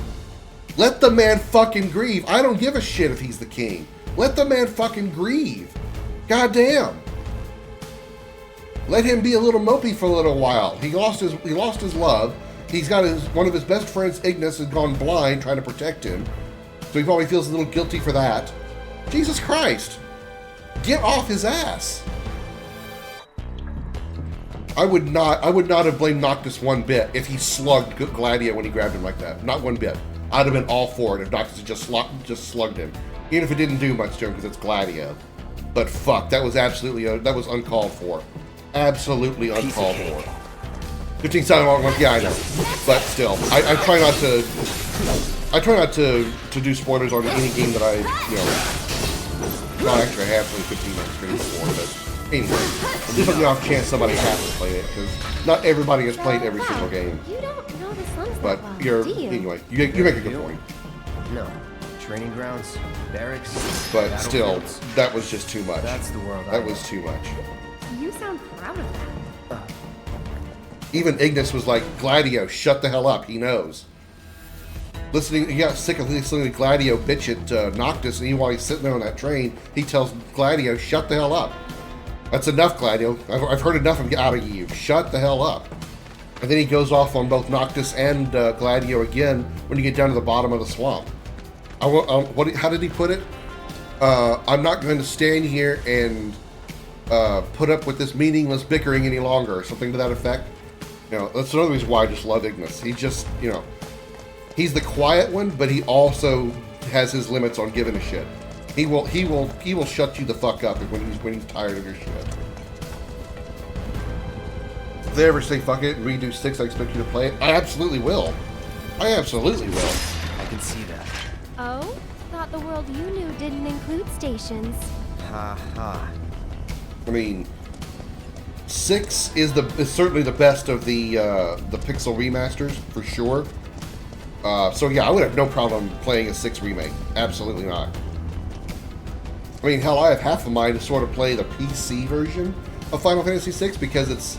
Let the man fucking grieve. I don't give a shit if he's the king. Let the man fucking grieve. Goddamn. Let him be a little mopey for a little while. He lost his love. He's got one of his best friends, Ignis, has gone blind trying to protect him. So he probably feels a little guilty for that. Jesus Christ. Get off his ass. I would not have blamed Noctis one bit if he slugged Gladio when he grabbed him like that. Not one bit. I'd have been all for it if Noctis had just slugged him. Even if it didn't do much to him because it's Gladio. But fuck, that was uncalled for. Absolutely uncalled for. 15 second long one, yeah, I know. But still, I try not to do spoilers on any game that I, well, actually I have played 15 minutes stream before, but anyway, just on the off chance somebody hasn't played it, because not everybody has played every single game. You don't know the slums But that well, do you? anyway, you make a good point. No. Training grounds, barracks, But still, battlefields. that was just too much. That's the world I That know. was too much. You sound proud of that. Even Ignis was like, Gladio, shut the hell up. He knows. He got sick of listening to Gladio bitch at Noctis, and while he's sitting there on that train, he tells Gladio, shut the hell up. That's enough, Gladio. I've heard enough out of you. Shut the hell up. And then he goes off on both Noctis and Gladio again when you get down to the bottom of the swamp. How did he put it? I'm not going to stand here and put up with this meaningless bickering any longer, or something to that effect. That's another reason why I just love Ignis. He just, he's the quiet one, but he also has his limits on giving a shit. He will shut you the fuck up when he's tired of your shit. If they ever say fuck it and redo 6, I expect you to play it. I absolutely will. I absolutely will. I can see that. Oh? Thought the world you knew didn't include stations. Ha ha. I mean, 6 is certainly the best of the pixel remasters for sure. So yeah, I would have no problem playing a 6 remake. Absolutely not. I mean, hell, I have half of mine to sort of play the PC version of Final Fantasy VI because it's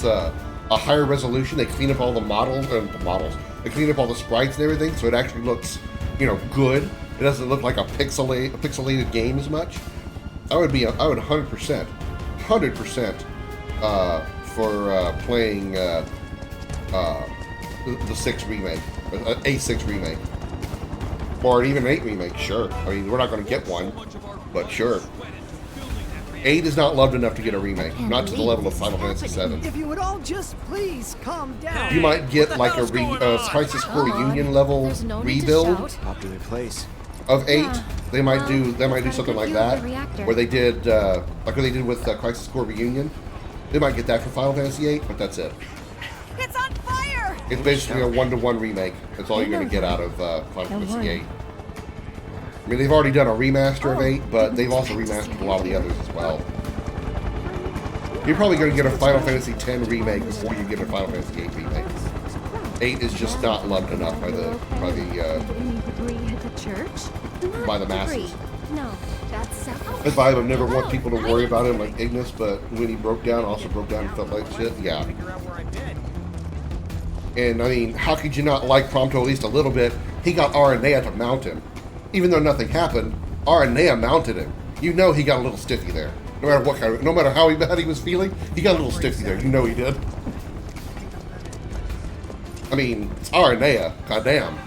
a higher resolution. They clean up all the models. They clean up all the sprites and everything, so it actually looks, good. It doesn't look like a pixelated game as much. I would 100% for playing the 6 remake, a 6 remake, or even an 8 remake. Sure. I mean, we're not going to get one, but sure. 8 is not loved enough to get a remake, not to the level of Final Fantasy VII. If you would all just please calm down. You might get like a Crisis Core Reunion level There's no need to rebuild shout. Popular place. of 8. Yeah. They might do Well, something like view that, of the reactor. where they did like what they did with Crisis Core Reunion. They might get that for Final Fantasy VIII, but that's it. It's on fire! It's basically a 1-to-1 remake. That's all you're going to get out of Final Don't Fantasy worry. VIII. I mean, they've already done a remaster of Oh, 8, but they've also remastered a lot of the others as well. You're probably going to get a Final Fantasy X remake before you get a Final Fantasy VIII remake. 8 is just not loved enough by the by the masses. No, that's That's why I would never want people to worry about him like Ignis, but when he broke down and felt like shit, yeah. And I mean, how could you not like Prompto at least a little bit? He got Aranea to mount him. Even though nothing happened, Aranea mounted him. You know he got a little stiffy there. No matter what kind of, no matter how bad he was feeling, he got a little stiffy there. You know he did. I mean, it's Aranea. Goddamn.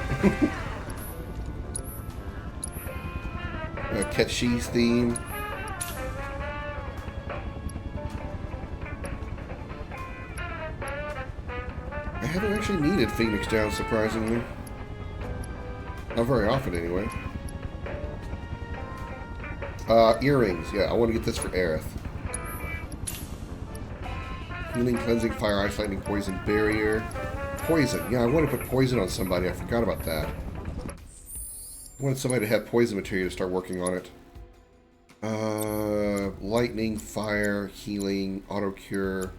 Ketchi's theme. I haven't actually needed Phoenix Down, surprisingly. Not very often, anyway. Earrings. Yeah, I want to get this for Aerith. Healing, cleansing, fire, ice, lightning, poison, barrier. Poison. Yeah, I want to put poison on somebody. I forgot about that. I wanted somebody to have poison material to start working on it. Lightning, fire, healing, auto cure.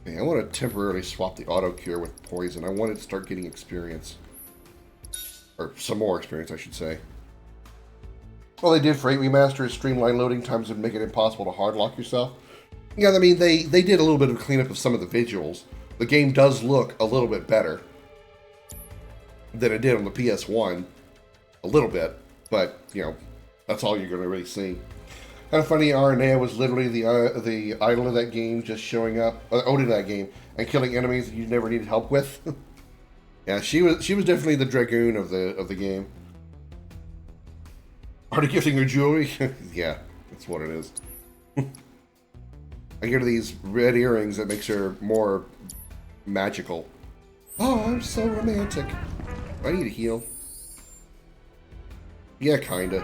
Okay, I want to temporarily swap the auto cure with poison. I wanted to start getting experience. Or some more experience, I should say. Well, they did for 8 Remaster is streamline loading times and make it impossible to hardlock yourself. Yeah, I mean, they did a little bit of cleanup of some of the visuals. The game does look a little bit better than it did on the PS1. A little bit, but, you know, that's all you're going to really see. Kind of funny, Aranea was literally the idol of that game, just showing up, owning that game, and killing enemies that you never needed help with. Yeah, she was definitely the dragoon of the game. Are they gifting her jewelry? Yeah, that's what it is. I get her these red earrings that makes her more magical. Oh, I'm so romantic. I need to heal. Yeah, kinda.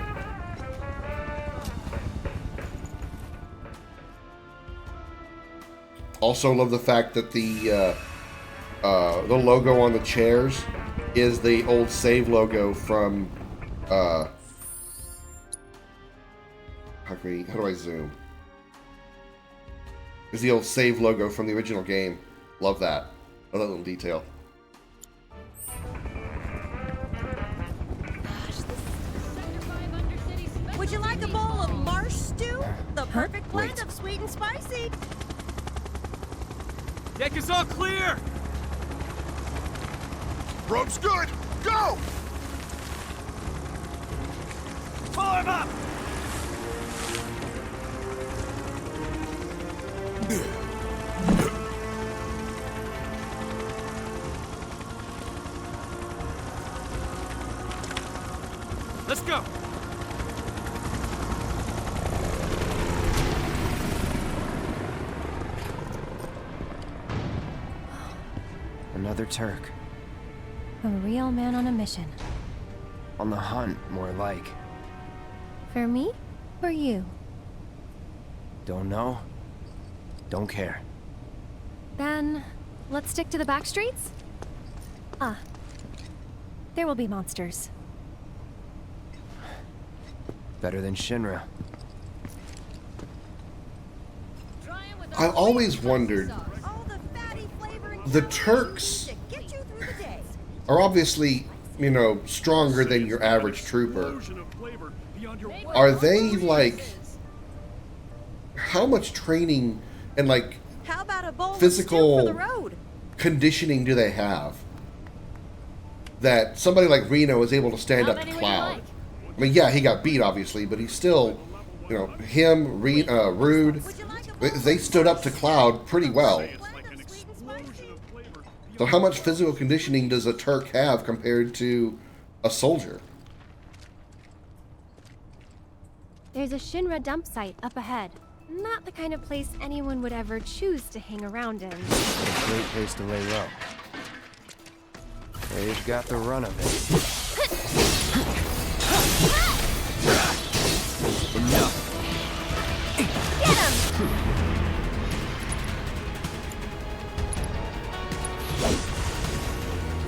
Also love the fact that the logo on the chairs is the old save logo from how do I zoom? It's the old save logo from the original game. Love that. Love that little detail. Would you like a bowl of marsh stew? The perfect blend Wait. of sweet and spicy. Deck is all clear! Rope's good. Go! Pull him up! Let's go! Another Turk. A real man on a mission. On the hunt, more like. For me? For you? Don't know. Don't care. Then, let's stick to the back streets? Ah. There will be monsters. Better than Shinra. I've always wondered, All the fatty flavoring the Turks to get you through the day. are obviously, you know, stronger than your average trooper. Are they, like, how much training and, like, How about a bowl physical of stew for the road? conditioning do they have that somebody like Reno is able to stand up to Cloud? I mean, yeah, he got beat, obviously, but he's still, you know, him, Rude, they stood up to Cloud pretty well. Blend of sweet and spicy. So how much physical conditioning does a Turk have compared to a soldier? There's a Shinra dump site up ahead. Not the kind of place anyone would ever choose to hang around in. Great place to lay low. They've got the run of it. Enough. Get him!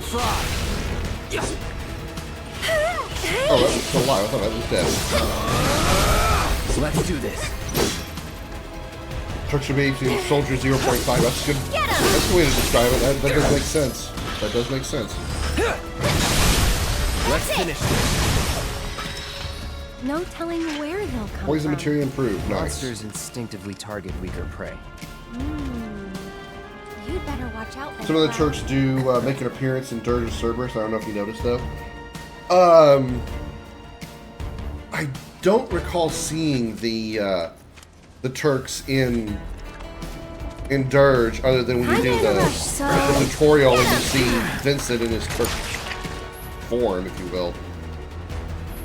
Fry! Oh, that was still alive. I thought that was dead. Let's do this. Turks should be to soldier 0.5. That's good. Get him! That's the way to describe it. That does make sense. That does make sense. Let's finish this. No telling where they'll come Poison from. material improved. Nice. Monsters instinctively target weaker prey. You'd better watch out. Some of the Cloud. Turks do make an appearance in Dirge of Cerberus. I don't know if you noticed though. I don't recall seeing the Turks in Dirge, other than when you do the tutorial and you see Vincent in his Turkish form, if you will.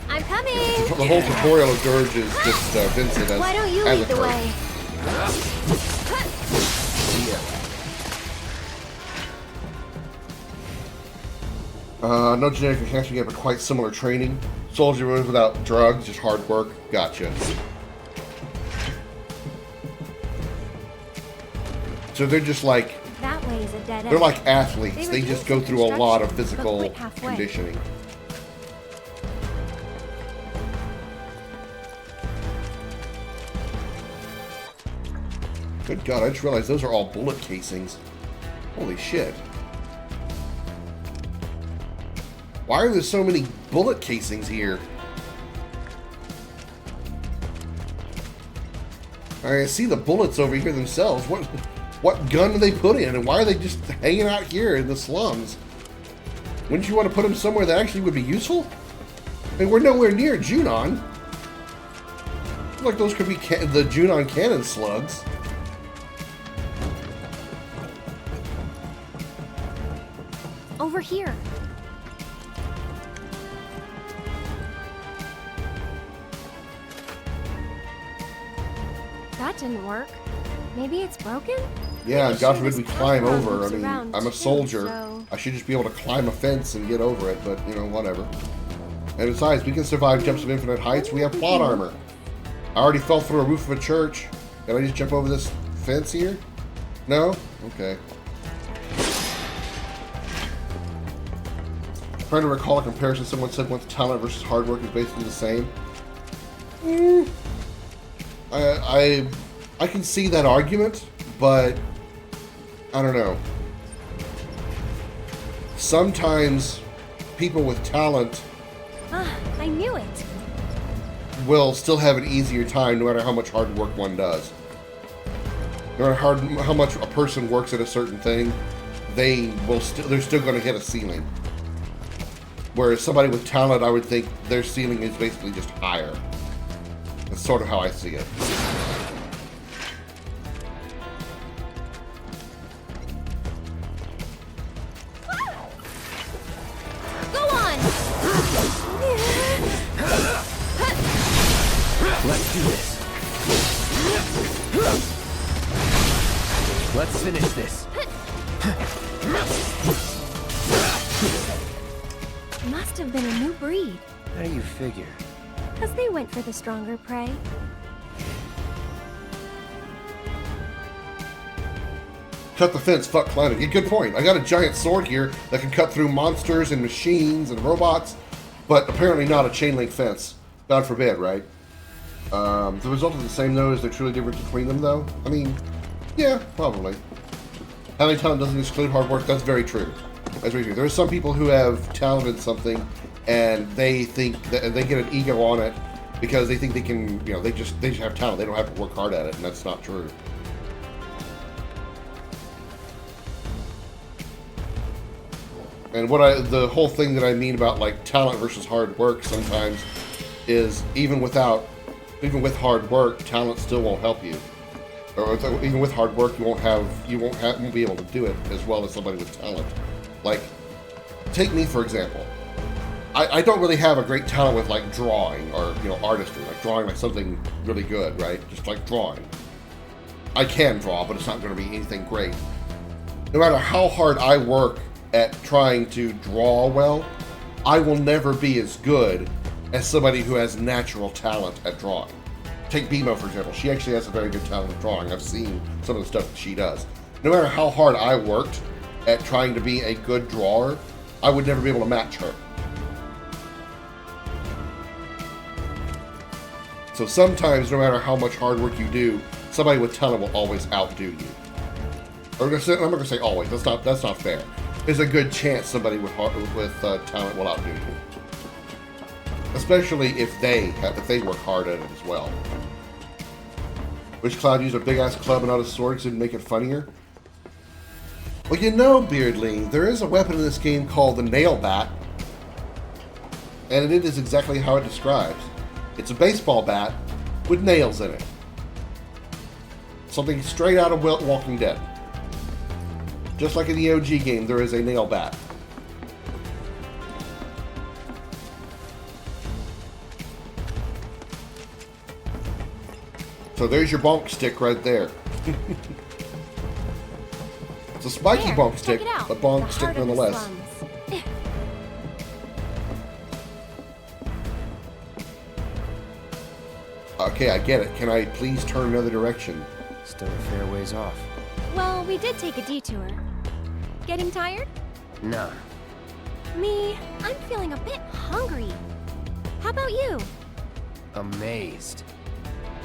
I'm coming. The whole tutorial of Dirge is just Vincent as, Why don't you as lead a the Turk. way? No genetic enhancement yet, but quite similar training. Soldier moves without drugs, just hard work. Gotcha. So they're just like, That way is a dead end. they're like athletes. They just go through a lot of Construction, but physical quit halfway. conditioning. Good God, I just realized those are all bullet casings. Holy shit. Why are there so many bullet casings here? I see the bullets over here themselves. What gun do they put in, and why are they just hanging out here in the slums? Wouldn't you want to put them somewhere that actually would be useful? I mean, we're nowhere near Junon. Like those could be the Junon cannon slugs. Over here. That didn't work. Maybe it's broken? Yeah, and Pretty God sure forbid we this climb path over. I loops mean, around I'm a too, soldier. so- I should just be able to climb a fence and get over it, but, you know, whatever. And besides, we can survive jumps of infinite heights. We have plot armor. I already fell through a roof of a church. Can I just jump over this fence here? No? Okay. Trying to recall a comparison someone said once talent versus hard work is basically the same. I can see that argument, but I don't know. Sometimes people with talent Ah, I knew it. will still have an easier time no matter how much hard work one does. No matter how much a person works at a certain thing, they're still going to hit a ceiling. Whereas somebody with talent, I would think their ceiling is basically just higher. That's sort of how I see it. Go on! Let's do this. Let's finish this. Must have been a new breed. How do you figure? Because they went for the stronger prey. Cut the fence, fuck climbing. Yeah, good point. I got a giant sword here that can cut through monsters and machines and robots, but apparently not a chain link fence. God forbid, right? The result is the same though. Is there truly difference between them though? I mean, yeah, probably. Having talent doesn't exclude hard work. That's very true. That's very true. There are some people who have talent in something, and they think that they get an ego on it because they think they can. You know, they just have talent. They don't have to work hard at it, and that's not true. And the whole thing that I mean about like talent versus hard work sometimes is even with hard work, talent still won't help you. Or even with hard work, you won't be able to do it as well as somebody with talent. Like, take me for example. I don't really have a great talent with like drawing or artistry, like drawing like something really good, right? Just like drawing. I can draw, but it's not going to be anything great. No matter how hard I work at trying to draw well, I will never be as good as somebody who has natural talent at drawing. Take Bimo, for example. She actually has a very good talent at drawing. I've seen some of the stuff that she does. No matter how hard I worked at trying to be a good drawer, I would never be able to match her. So sometimes, no matter how much hard work you do, somebody with talent will always outdo you. I'm not going to say always. That's not fair. There's a good chance somebody with talent will outdo you, especially if they work hard at it as well. Wish Cloud used a big ass club and not a sword to make it funnier. Well, Beardly, there is a weapon in this game called the nail bat, and it is exactly how it describes. It's a baseball bat with nails in it. Something straight out of Walking Dead. Just like in the OG game, there is a nail bat. So there's your bonk stick right there. It's a spiky There, bonk check stick, it out. but bonk The stick heart of the nonetheless. slums. Okay, I get it. Can I please turn another direction? Still a fair ways off. Well, we did take a detour. Getting tired? Nah. Me, I'm feeling a bit hungry. How about you? Amazed.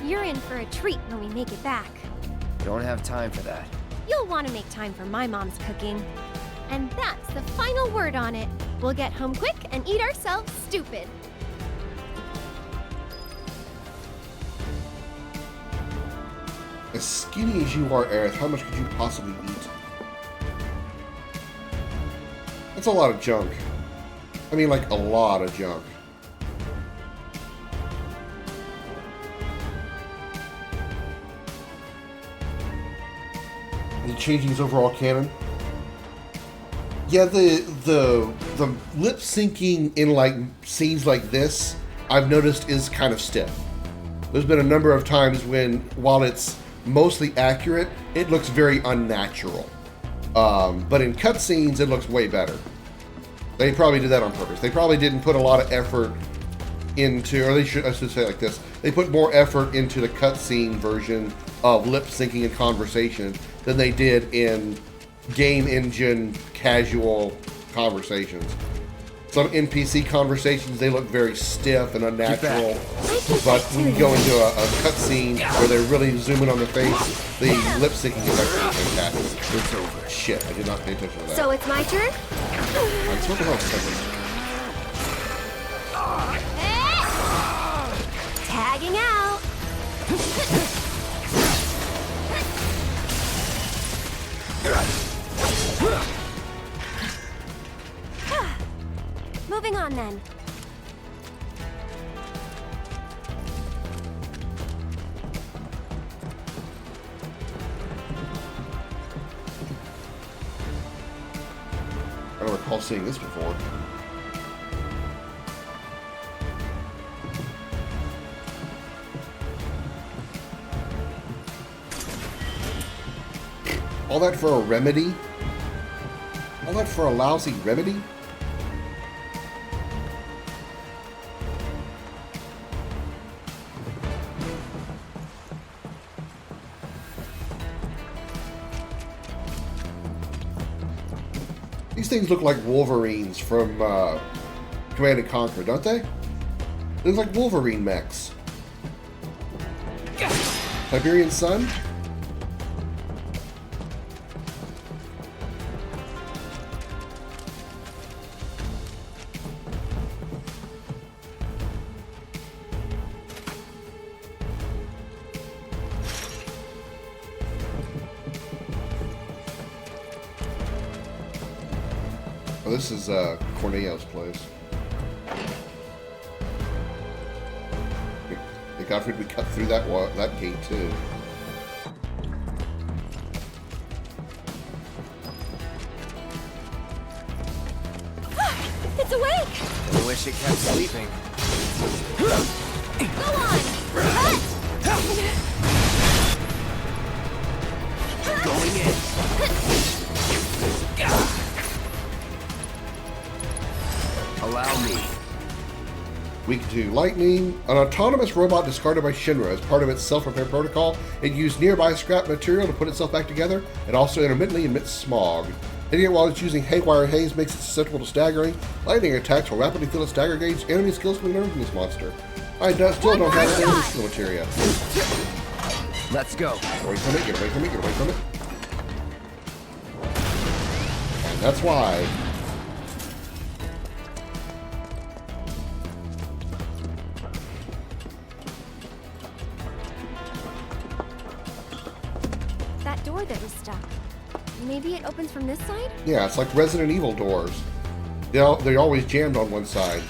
You're in for a treat when we make it back. Don't have time for that. You'll want to make time for my mom's cooking. And that's the final word on it. We'll get home quick and eat ourselves stupid. As skinny as you are, Aerith, how much could you possibly eat? That's a lot of junk. I mean, like, a lot of junk. Is it changing his overall canon? Yeah, the lip syncing in like scenes like this, I've noticed is kind of stiff. There's been a number of times when, while it's mostly accurate, it looks very unnatural. But in cutscenes, it looks way better. They probably did that on purpose. They probably didn't put a lot of effort into, or I should say it like this, they put more effort into the cutscene version of lip syncing and conversation than they did in game engine casual conversations. Some NPC conversations, they look very stiff and unnatural, but when you go into a cutscene where they're really zooming on the face, the lip syncing is actually fantastic. It's over. Shit, I did not pay attention to that. So it's my turn? I'm sort of Tagging out. Moving on then. I don't recall seeing this before. All that for a remedy? All that for a lousy remedy? These things look like Wolverines from Command & Conquer, don't they? They look like Wolverine mechs. Siberian Sun? Oh, this is Corneo's place. Hey, Godfrey, we cut through that gate too. It's awake! I wish it kept sleeping. Go on! Going in. Allow me. Weak to lightning. An autonomous robot discarded by Shinra as part of its self-repair protocol. It used nearby scrap material to put itself back together. It also intermittently emits smog. And yet, while it's using haywire haze makes it susceptible to staggering, lightning attacks will rapidly fill its stagger gauge. Enemy skills can be learned from this monster. I still don't have any skill materia. Let's go. Get away from it, get away from it, get away from it. And that's why. That door that was stuck. Maybe it opens from this side? Yeah, it's like Resident Evil doors. They're always jammed on one side.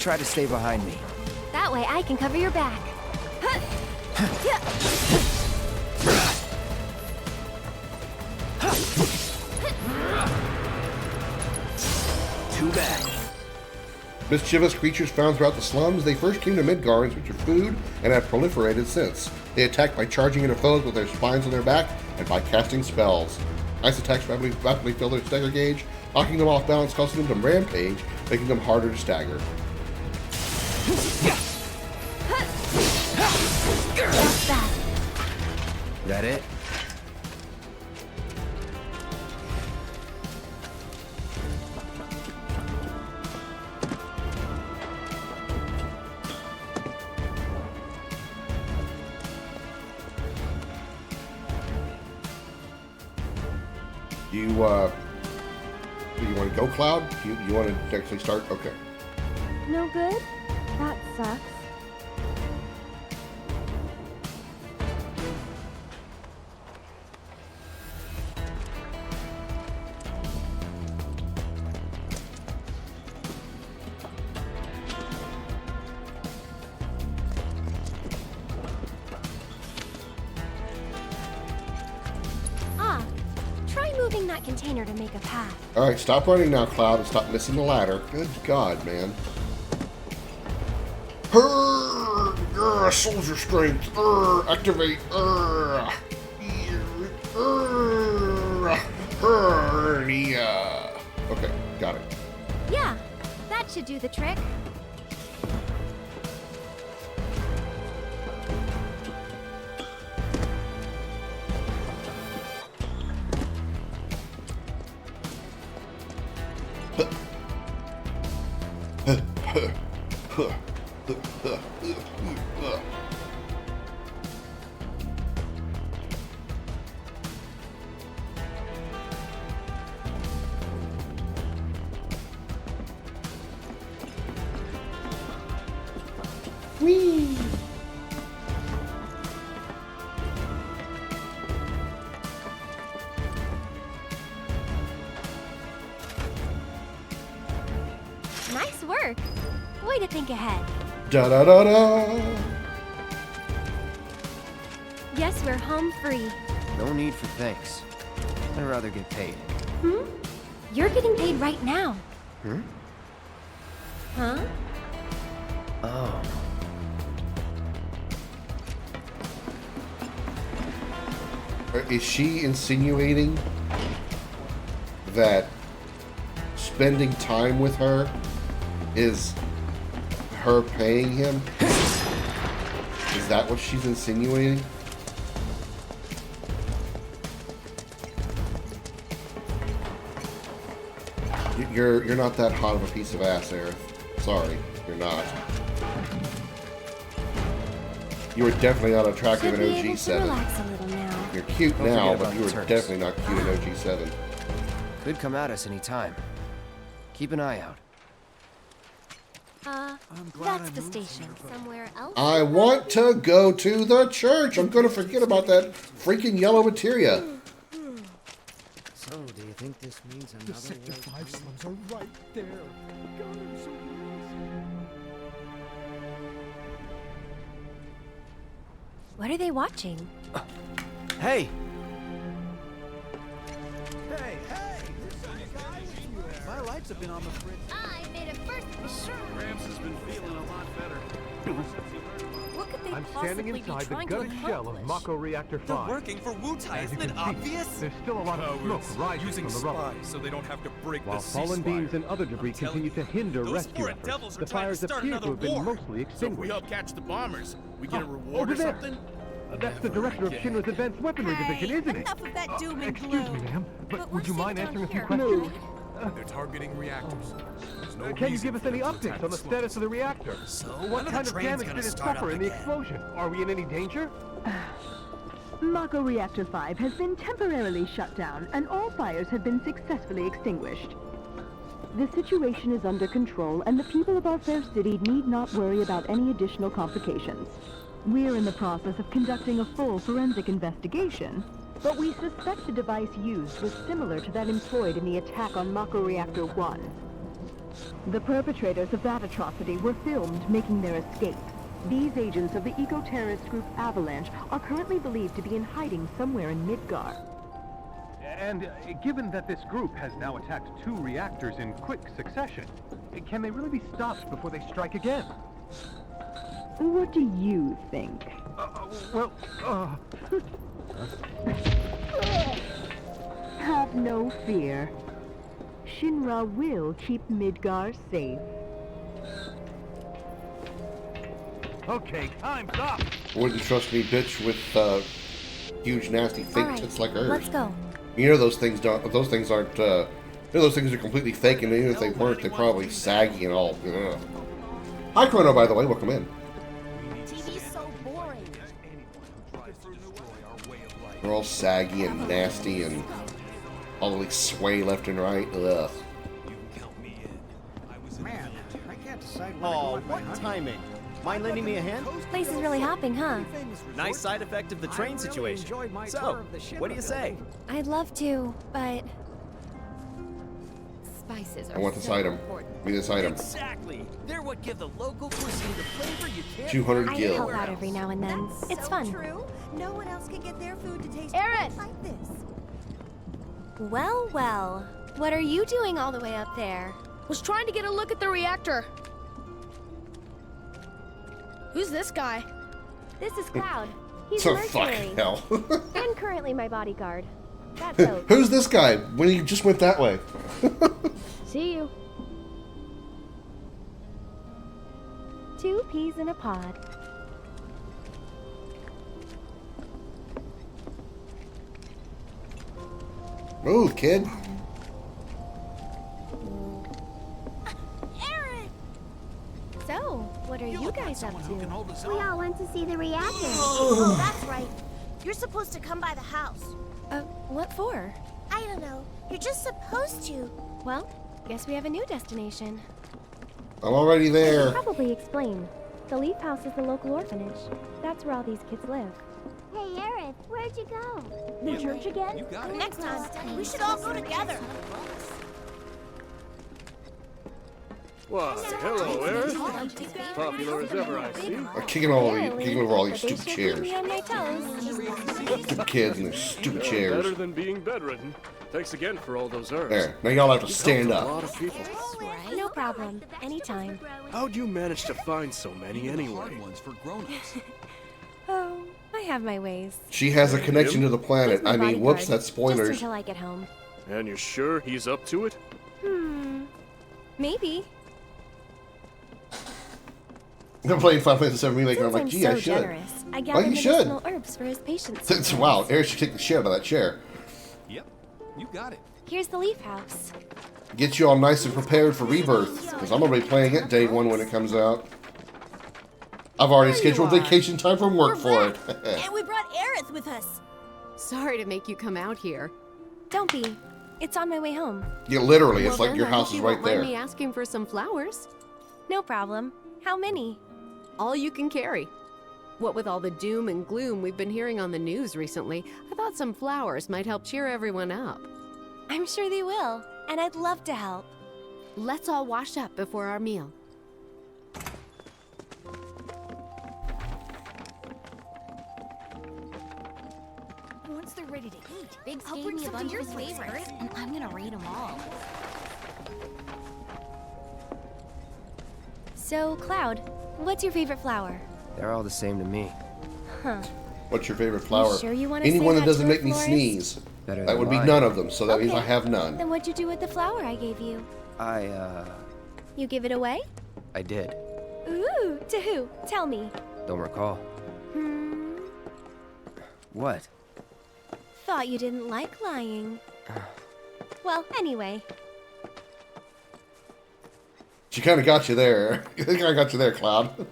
try to stay behind me. That way I can cover your back. Too bad. Mischievous creatures found throughout the slums, they first came to Midgar in search of food and have proliferated since. They attack by charging into foes with their spines on their back and by casting spells. Ice attacks rapidly fill their stagger gauge, knocking them off balance, causing them to rampage, making them harder to stagger. That's that. That it? Do you want to go, Cloud? You want to actually start? Okay. No good? That sucks. Moving that container to make a path. Alright, stop running now, Cloud, and stop missing the ladder. Good God, man. Soldier strength. Activate. Yeah. Okay, got it. Yeah, that should do the trick. Whee! Nice work. Way to think ahead. Da da da da. Guess we're home free. No need for thanks. I'd rather get paid. You're getting paid right now. Huh? Oh. Is she insinuating that spending time with her is her paying him? Is that what she's insinuating? You're not that hot of a piece of ass, Aerith. Sorry, you're not. You were definitely not attractive Should be in able OG to 7. relax a little now. You're cute Don't now, forget but about you the were Turks. definitely not cute in OG 7. Could come at us any time. Keep an eye out. That's the station. Somewhere else? I want to go to the church. I'm going to forget about that freaking yellow materia. So, do you think this means another Sector 5 slums are right there. God, I'm so What are they watching? Hey! Hey, hey! My lights have been on the fritz. I made a first. Gramps has been feeling a lot better. What could they I'm possibly standing be inside the trying to gutted shell of accomplish? Mako Reactor 5. They're working for Wutai, As you isn't it can see, obvious? There's still a lot of smoke rising using from the rubble. spies so they don't have to break While the fallen ceasefire. beams and other debris I'm telling continue to hinder those rescue foreign efforts, devils are the trying to fires start appear to another have been war. mostly So if we extinguished. help catch the bombers, we get a reward over or there. something? That's the Never director of again. Shinra's Advanced Weaponry Division, isn't it? Enough of that doom and Excuse gloom. me, ma'am, but But would we're you mind safe answering a down few here, questions? They're targeting reactors. There's no Can you reason give us for any them to attack updates on the slums. status of the reactor? So, What when are kind the of trains damage gonna did it start suffer up in the again? explosion? Are we in any danger? Mako Reactor 5 has been temporarily shut down, and all fires have been successfully extinguished. The situation is under control, and the people of our fair city need not worry about any additional complications. We're in the process of conducting a full forensic investigation, but we suspect the device used was similar to that employed in the attack on Mako Reactor 1. The perpetrators of that atrocity were filmed making their escape. These agents of the eco-terrorist group Avalanche are currently believed to be in hiding somewhere in Midgar. And given that this group has now attacked 2 reactors in quick succession, can they really be stopped before they strike again? What do you think? Have no fear. Shinra will keep Midgar safe. Okay, time's up! Wouldn't trust me, bitch, with huge, nasty, fake Alright, tits like hers. let's go. You know those things don't. Those things aren't. You know those things are completely fake, and even if they weren't, they're probably saggy and all. Ugh. Hi, Chrono. By the way, welcome in. TV's so boring. They're all saggy and nasty and all like sway left and right. Ugh. Man, I can't decide Oh, what timing? Mind lending me a hand? Place is really hopping, huh? Nice side effect of the train situation. So, what do you say? I'd love to, but Spices are I want this so item. important. Give me this item. Exactly. They're what give the local cuisine the flavor you can't 200 I gil. help out every now and then. That's It's so fun. true. No one else can get their food to taste Aerith! like this. Well, well. What are you doing all the way up there? Was trying to get a look at the reactor. Who's this guy? This is Cloud. He's So a mercenary. fucking hell. And currently my bodyguard. That's Oak. Who's this guy? When he just went that way. See you. 2 peas in a pod. Move, kid. So, what are you guys up to? We all went to see the reactor. Oh, that's right. You're supposed to come by the house. What for? I don't know. You're just supposed to. Well, guess we have a new destination. I'm already I there. should probably explain. The Leaf House is the local orphanage. That's where all these kids live. Hey, Aerith, where'd you go? The church again? You got it. Next time, we should all go together. Why, hello, Eric. Popular as ever, I see. I'm kicking over all these But they stupid sure keep chairs. me on my toes. Stupid kids and their stupid chairs. Better than being bedridden. Thanks again for all those herbs. There. Now y'all have to stand A up. lot of people. No problem. Anytime. How'd you manage to find so many anyway? Ones for grown-ups. Oh, I have my ways. She has a connection to the He's planet. my I mean, whoops, bodyguard, that's Just spoilers. until I get home. And you're sure he's up to it? Maybe. I'm playing Final Fantasy VII Remake, and I'm like, gee, so I should. generous. I Well, gather you should. medicinal herbs for his patients. It's, wow, Eric should take the shit out of that chair. Yep, you got it. Here's the Leaf House. Get you all nice and prepared for Rebirth, because I'm going to be playing it day 1 when it comes out. I've already scheduled vacation time from work for it. And we brought Aerith with us. Sorry to make you come out here. Don't be. It's on my way home. Yeah, literally, it's Well, like then your I house hope is you right won't mind there. me asking for some flowers. No problem. How many? All you can carry. What with all the doom and gloom we've been hearing on the news recently, I thought some flowers might help cheer everyone up. I'm sure they will. And I'd love to help. Let's all wash up before our meal. Once they're ready to eat, Biggs I'll gave bring me a some bunch to of his yours favorites, and I'm gonna read them all. So, Cloud, what's your favorite flower? They're all the same to me. Huh. What's your favorite flower? sure you wanna say Anyone that that doesn't to a make me florist? sneeze. Better That than would be mine. none of them, so that means I Okay. have none. Then what'd you do with the flower I gave you? I You give it away? did. Ooh, to who? Tell me. Don't recall. What? Thought you didn't like lying. Well, anyway. She kind of got you there. I think I got you there, Cloud.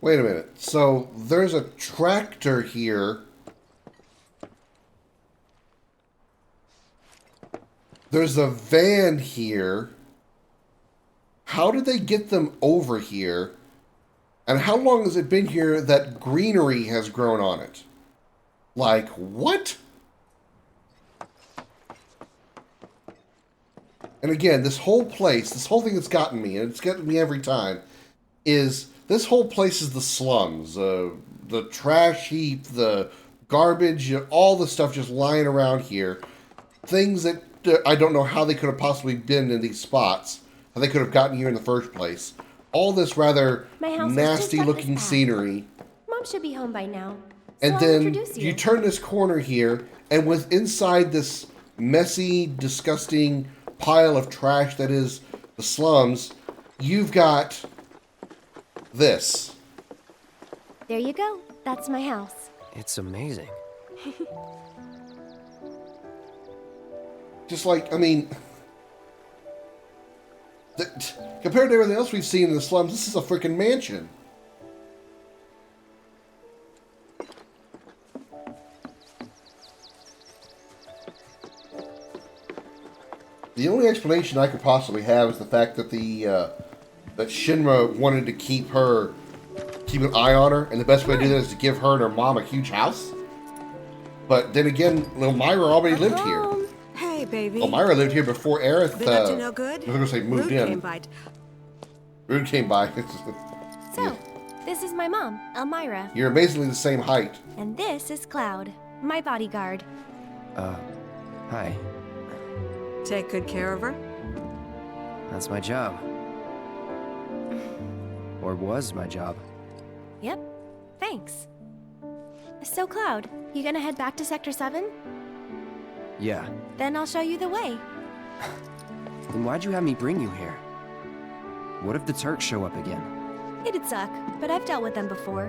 Wait a minute. So, there's a tractor here. There's a van here. How did they get them over here? And how long has it been here that greenery has grown on it? Like, what? and again, this whole place, this whole thing that's gotten me, and it's gotten me every time, is this whole place is the slums. The trash heap, the garbage, all the stuff just lying around here. Things that I don't know how they could have possibly been in these spots, how they could have gotten here in the first place. All this rather nasty-looking scenery. Mom should be home by now. And I'll then introduce you turn this corner here, and with inside this messy, disgusting pile of trash that is the slums, you've got this. There you go. That's my house. It's amazing. Just like, I mean, compared to everything else we've seen in the slums, this is a freaking mansion. The only explanation I could possibly have is the fact that that Shinra wanted to keep an eye on her, and the best way to do that is to give her and her mom a huge house. But then again, little Myra already lived here. Hey, baby. Well, Myra lived here before Aerith. Been up to no good? I was gonna say moved Rude in. Came by. Rude came by. So, this is my mom, Elmira. You're amazingly the same height. And this is Cloud, my bodyguard. Hi. Take good care of her? That's my job. Or was my job. Yep, thanks. So, Cloud, you gonna head back to Sector 7? Yeah. Then I'll show you the way. Then why'd you have me bring you here? What if the Turks show up again? It'd suck, but I've dealt with them before.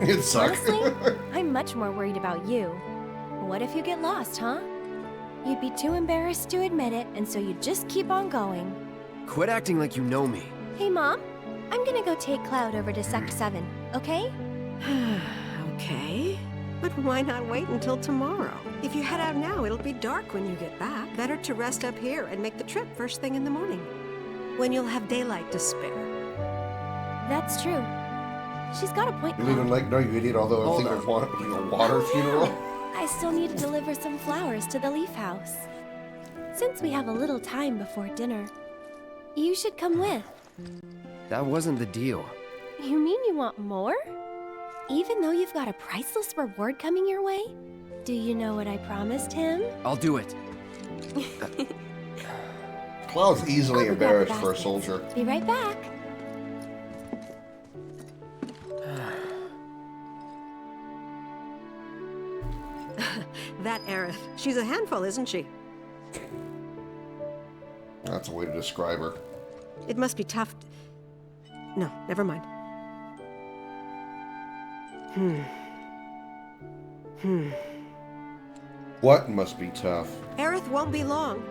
It'd suck. Honestly, I'm much more worried about you. What if you get lost, huh? You'd be too embarrassed to admit it, and so you'd just keep on going. Quit acting like you know me. Hey, Mom, I'm gonna go take Cloud over to Sector 7, okay? Okay. But why not wait until tomorrow? If you head out now, it'll be dark when you get back. Better to rest up here and make the trip first thing in the morning, when you'll have daylight to spare. That's true. She's got a point. You're leaving like, no, you idiot, although I'm thinking of a water funeral. I still need to deliver some flowers to the Leaf House. Since we have a little time before dinner, you should come with. That wasn't the deal. You mean you want more? Even though you've got a priceless reward coming your way? Do you know what I promised him? I'll do it. Cloud's easily embarrassed for a soldier. Be right back. That Aerith. She's a handful, isn't she? That's a way to describe her. It must be tough. No, never mind. What must be tough? Aerith won't be long.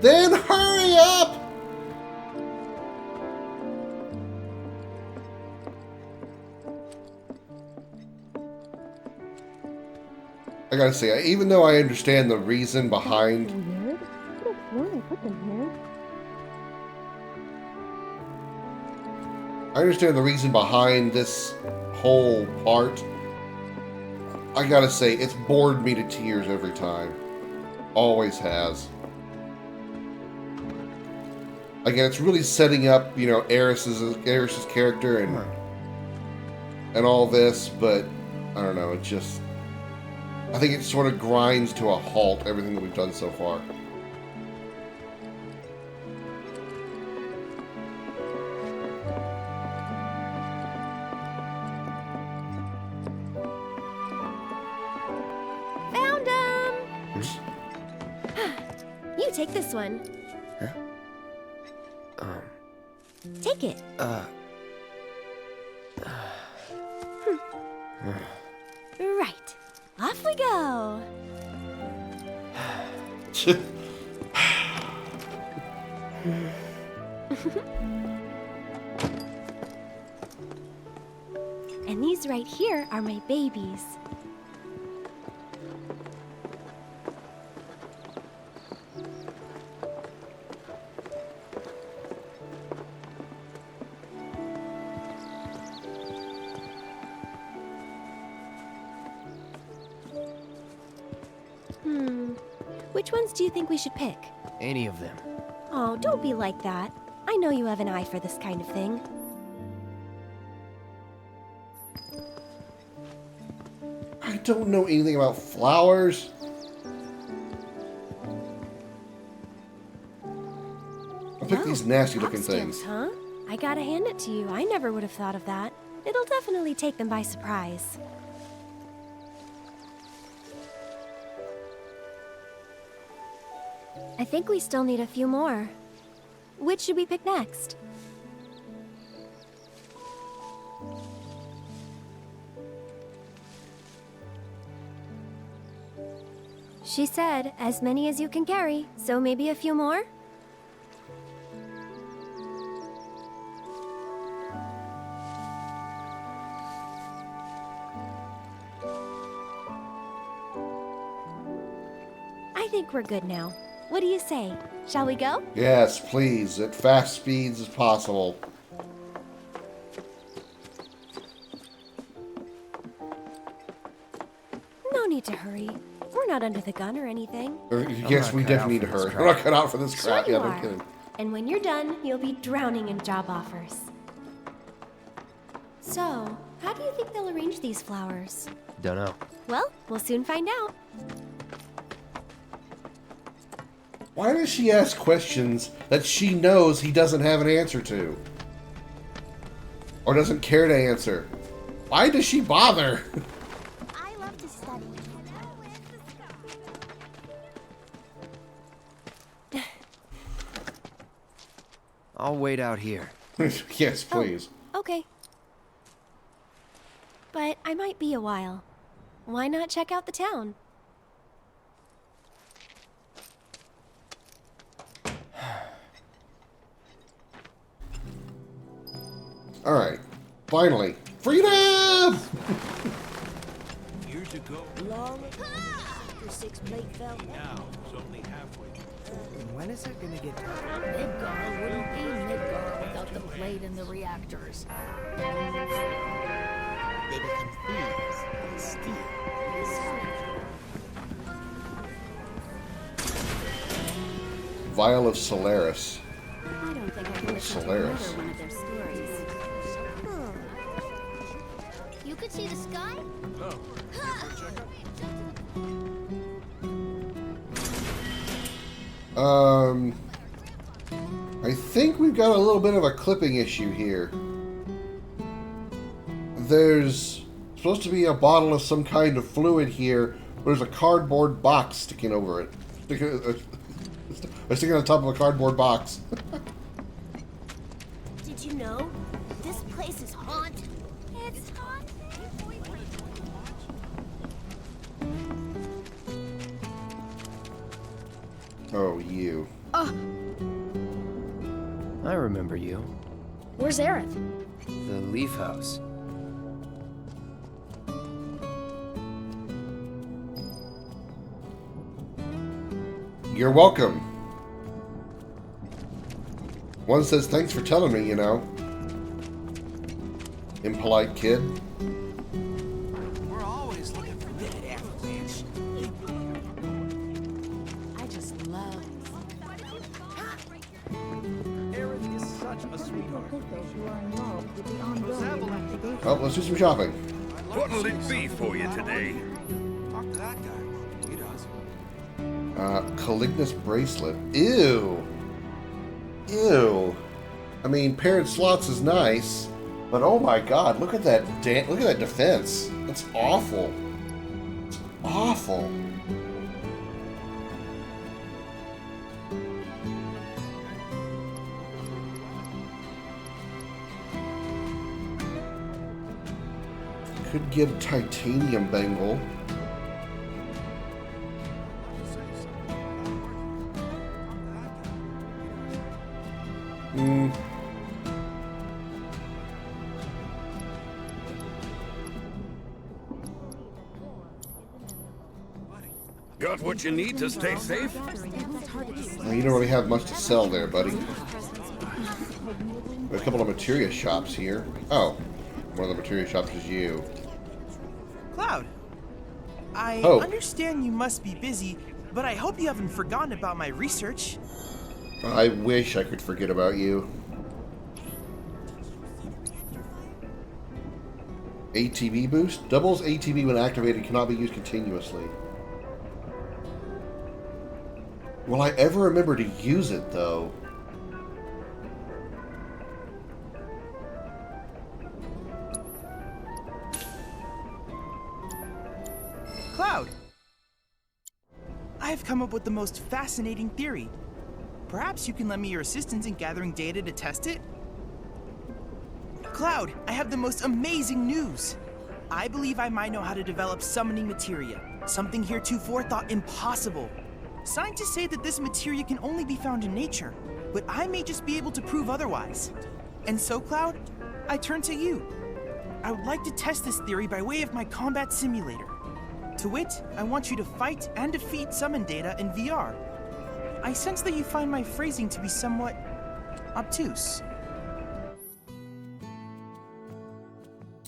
Then hurry up! I gotta say, even though I understand the reason behind... Weird. Could have sworn I put them here. I understand the reason behind this whole part. I gotta say, it's bored me to tears every time. Always has. Again, it's really setting up, you know, Aeris's character and all this, but I don't know, it just... I think it sort of grinds to a halt, everything that we've done so far. Found him! You take this one. Huh? Take it. Right. Off we go. And these right here are my babies. Which ones do you think we should pick? Any of them. Oh, don't be like that. I know you have an eye for this kind of thing. I don't know anything about flowers. I'll pick these nasty looking things. Huh? I gotta hand it to you. I never would have thought of that. It'll definitely take them by surprise. I think we still need a few more. Which should we pick next? She said, as many as you can carry, so maybe a few more? I think we're good now. What do you say? Shall we go? Yes, please, at fast speeds as possible. No need to hurry. We're not under the gun or anything. Yes, we definitely need to hurry. We're not cut out for this crap. Sure Yeah, you no are. kidding. And when you're done, you'll be drowning in job offers. So, how do you think they'll arrange these flowers? Dunno. Well, we'll soon find out. Why does she ask questions that she knows he doesn't have an answer to? Or doesn't care to answer? Why does she bother? I love to study. I'll wait out here. Yes, please. Okay. But I might be a while. Why not check out the town? Alright. Finally. Freedom! Years ago. Long after 6 plate fell. Now it's only halfway. When is it gonna get dark? Midgar wouldn't be Midgar without the plate and the reactors. They become thieves and steal. Vial of Solaris. I don't think I can listen to Solaris. another one of their stories. You could see the sky? I think we've got a little bit of a clipping issue here. There's supposed to be a bottle of some kind of fluid here, but there's a cardboard box sticking over it. Sticking on top of a cardboard box. Did you know? This place is haunted. It's haunted. Oh, you. I remember you. Where's Aerith? The Leaf House. You're welcome. One says, thanks for telling me, you know. Impolite kid. We're always looking for that avalanche. I just love Aerith is such a sweetheart. Oh, let's do some shopping. What'll it be for you today? Talk to that guy. He does. Calignus bracelet. Ew. Ew. I mean, paired slots is nice, but oh my god, look at that look at that defense. That's awful. It's awful. Could get a titanium bangle. Got what you need to stay safe? Well, you don't really have much to sell there, buddy. There's a couple of materia shops here. Oh, one of the materia shops is you. Cloud, I Oh. understand you must be busy, But I hope you haven't forgotten about my research. I wish I could forget about you. ATB boost? Doubles ATB when activated, cannot be used continuously. Will I ever remember to use it, though? Cloud! I've come up with the most fascinating theory. Perhaps you can lend me your assistance in gathering data to test it? Cloud, I have the most amazing news! I believe I might know how to develop summoning materia, something heretofore thought impossible. Scientists say that this materia can only be found in nature, but I may just be able to prove otherwise. And so, Cloud, I turn to you. I would like to test this theory by way of my combat simulator. To wit, I want you to fight and defeat summon data in VR. I sense that you find my phrasing to be somewhat obtuse.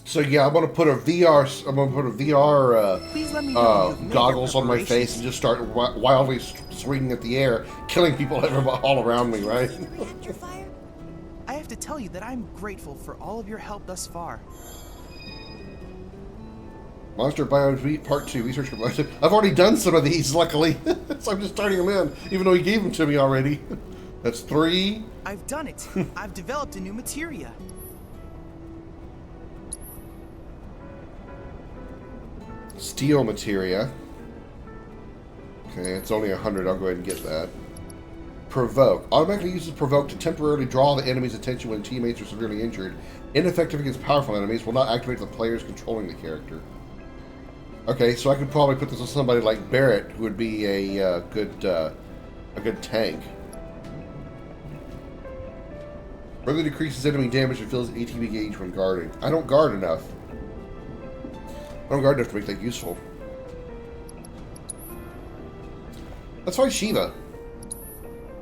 So yeah, I'm gonna put a VR goggles on my face and just start wildly swinging at the air, killing people all around me, right? I have to tell you that I'm grateful for all of your help thus far. Monster Bio Part 2 Research. I've already done some of these, luckily, so I'm just turning them in, even though he gave them to me already. That's 3. I've done it. I've developed a new materia. Steel materia. Okay, it's only 100. I'll go ahead and get that. Provoke. Automatically uses Provoke to temporarily draw the enemy's attention when teammates are severely injured. Ineffective against powerful enemies. Will not activate the players controlling the character. Okay, so I could probably put this on somebody like Barrett, who would be a good tank. Further decreases enemy damage and fills ATB gauge when guarding. I don't guard enough. I don't guard enough to make that useful. Let's try Shiva.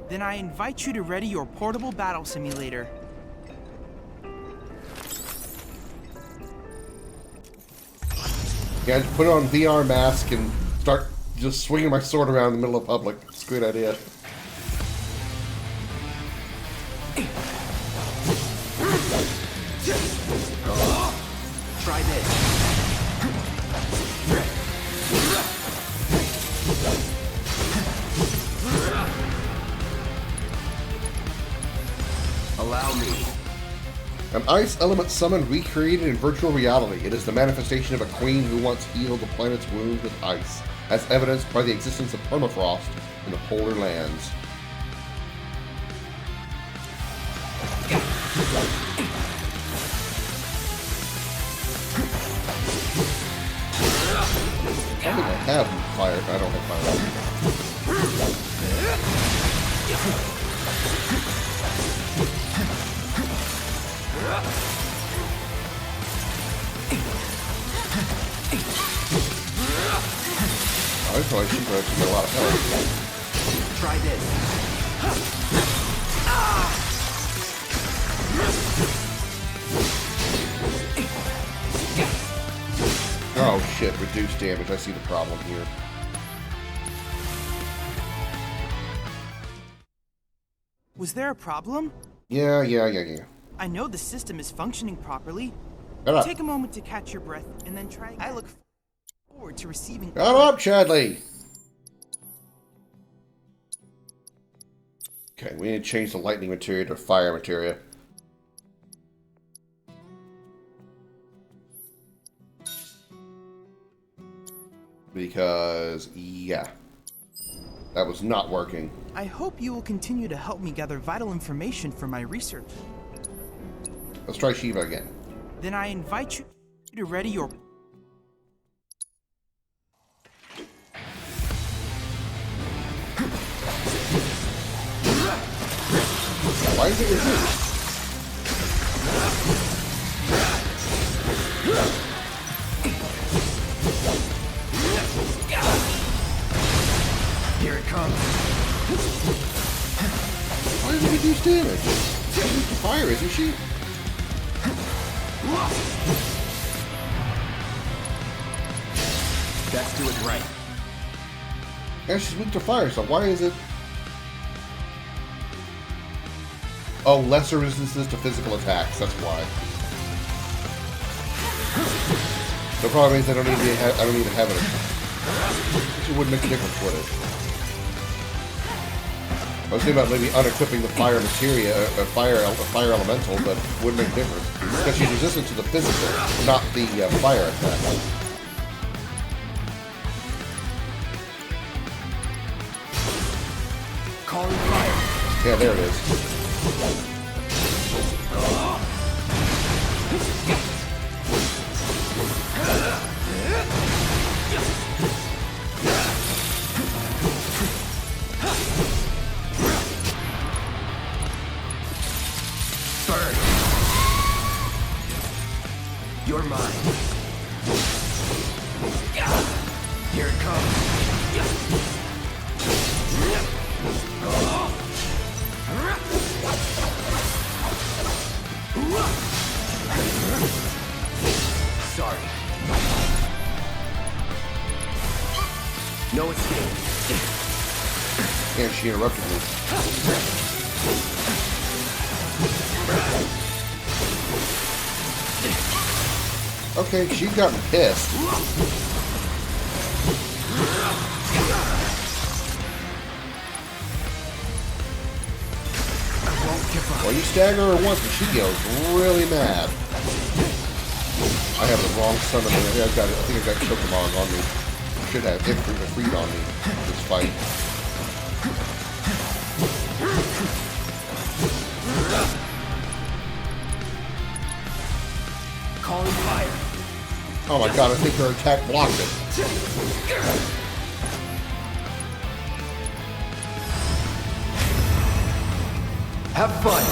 Then I invite you to ready your portable battle simulator. Yeah, just put on VR mask and start just swinging my sword around in the middle of public. It's a great idea. Try this. Allow me. An ice element summon recreated in virtual reality. It is the manifestation of a queen who once healed the planet's wounds with ice, as evidenced by the existence of permafrost in the polar lands. I think I have fire. I don't have fire. I probably should get a lot of help. Try this. Oh shit, reduced damage. I see the problem here. Was there a problem? Yeah. I know the system is functioning properly. Shut up. Take a moment to catch your breath and then try again. I look forward to receiving... Shut up, Chadley! Okay, we need to change the lightning materia to fire materia. Because, yeah. That was not working. I hope you will continue to help me gather vital information for my research. Let's try Shiva again. Then I invite you to ready your... Why is it reduced? Here it comes. Why does it reduce damage? She's used to fire, isn't she? Let's do it right. And she's weak to fire, so why is it... Oh, lesser resistances to physical attacks, that's why. The problem is I don't need to have it. It wouldn't make a difference, would it? I was thinking about maybe unequipping the fire materia, fire elemental, but it wouldn't make a difference. Because she's resistant to the physical, not the fire attack. Calling fire. Yeah, there it is. Burn. You're mine. Here it comes. Sorry. No escape. Yeah, she interrupted me. Okay, she's gotten pissed. Well, you stagger her once and she goes really mad. I have the wrong summon. I think I've got Pokemon on me. I should have Ifrit on me this fight. Calling fire. Oh my god, I think her attack blocked it. Have fun.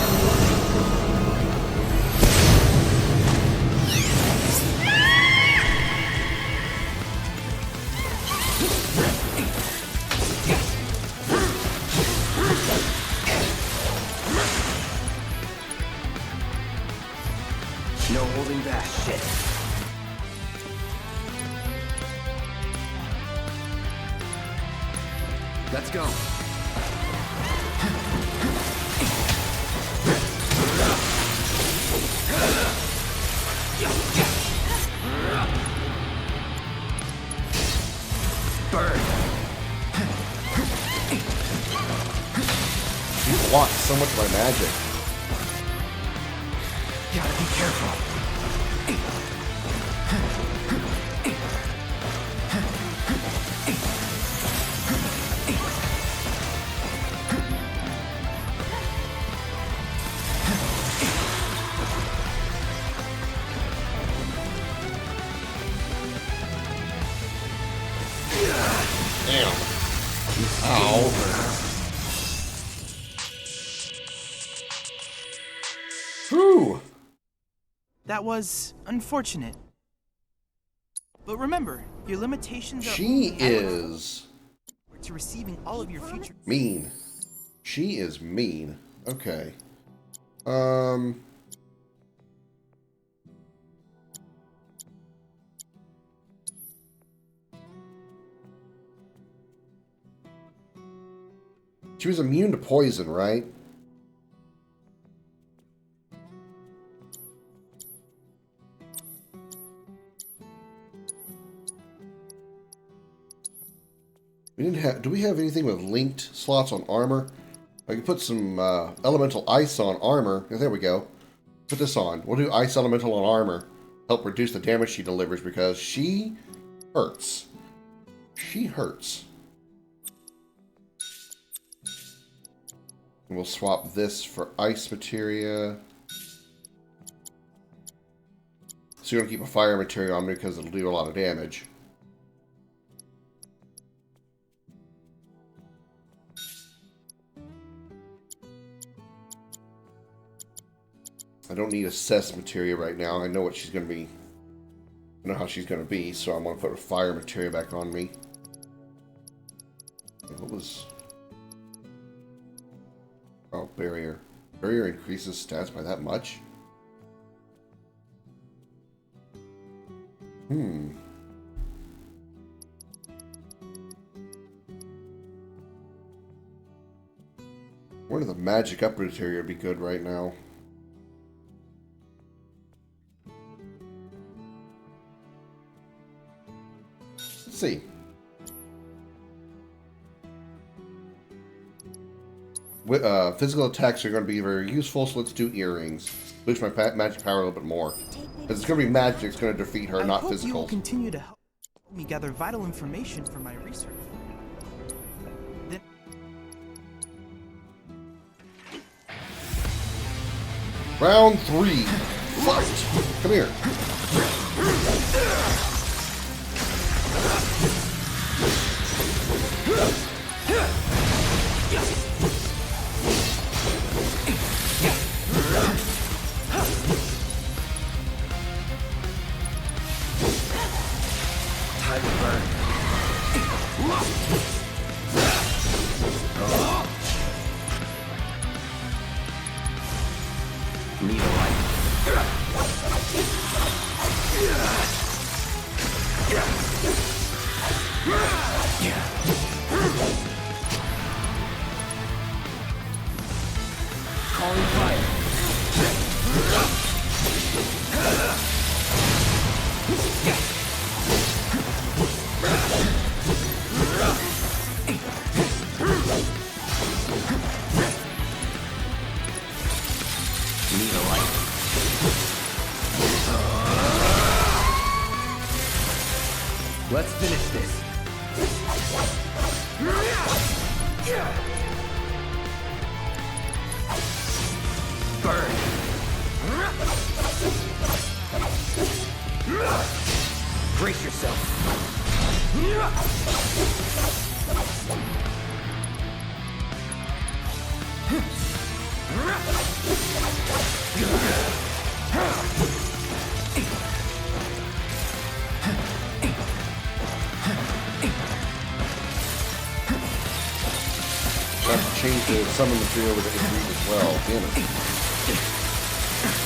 No holding back. Shit. Let's go. Burn. You blocked so much of my magic. Gotta be careful. Damn. Ow. Whew. That was unfortunate. But remember, your limitations are She is to receiving all of your future. mean. She is mean. Okay. She was immune to poison, right? We didn't have. Do we have anything with linked slots on armor? I can put some elemental ice on armor. There we go. Put this on. We'll do ice elemental on armor. Help reduce the damage she delivers because she hurts. She hurts. And we'll swap this for ice materia. So you're going to keep a fire materia on me because it'll do a lot of damage. I don't need assess materia right now. I know what she's going to be. I know how she's going to be, so I'm going to put a fire materia back on me. What was... Oh, barrier. Barrier increases stats by that much? One of the magic up material would be good right now. Let's see. Physical attacks are going to be very useful, so let's do earrings. Boost my magic power a little bit more. Because it's going to be magic, it's going to defeat her, not physical. You will continue to help me gather vital information for my research. Round 3. Fight! Come here. Time to burn. Need a light. Calling fire. Need a light. Let's finish this. Burn. Brace yourself. I have to change the summon material with the read as well. Damn it.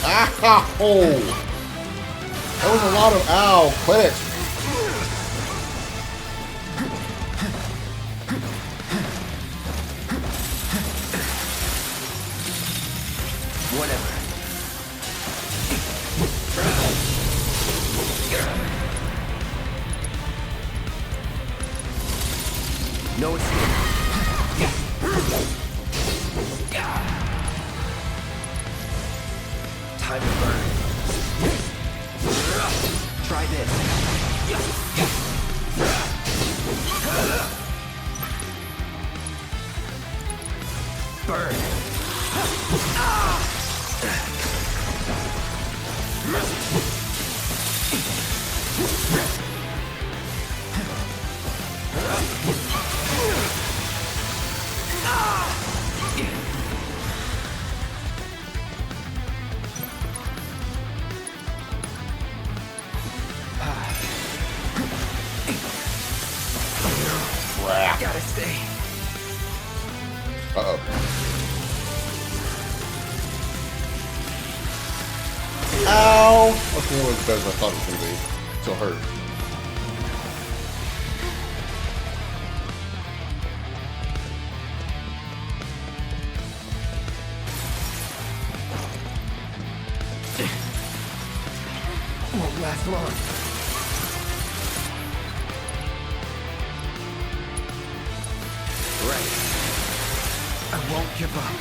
Ah! Oh! That was a lot of ow. Quit it. Whatever. No escape. Time to burn. Try this. Burn. Crap. Gotta stay. Uh-oh. Ow! Okay, it was better than I thought it was going to be. Still hurt. Won't last long. Right. I won't give up.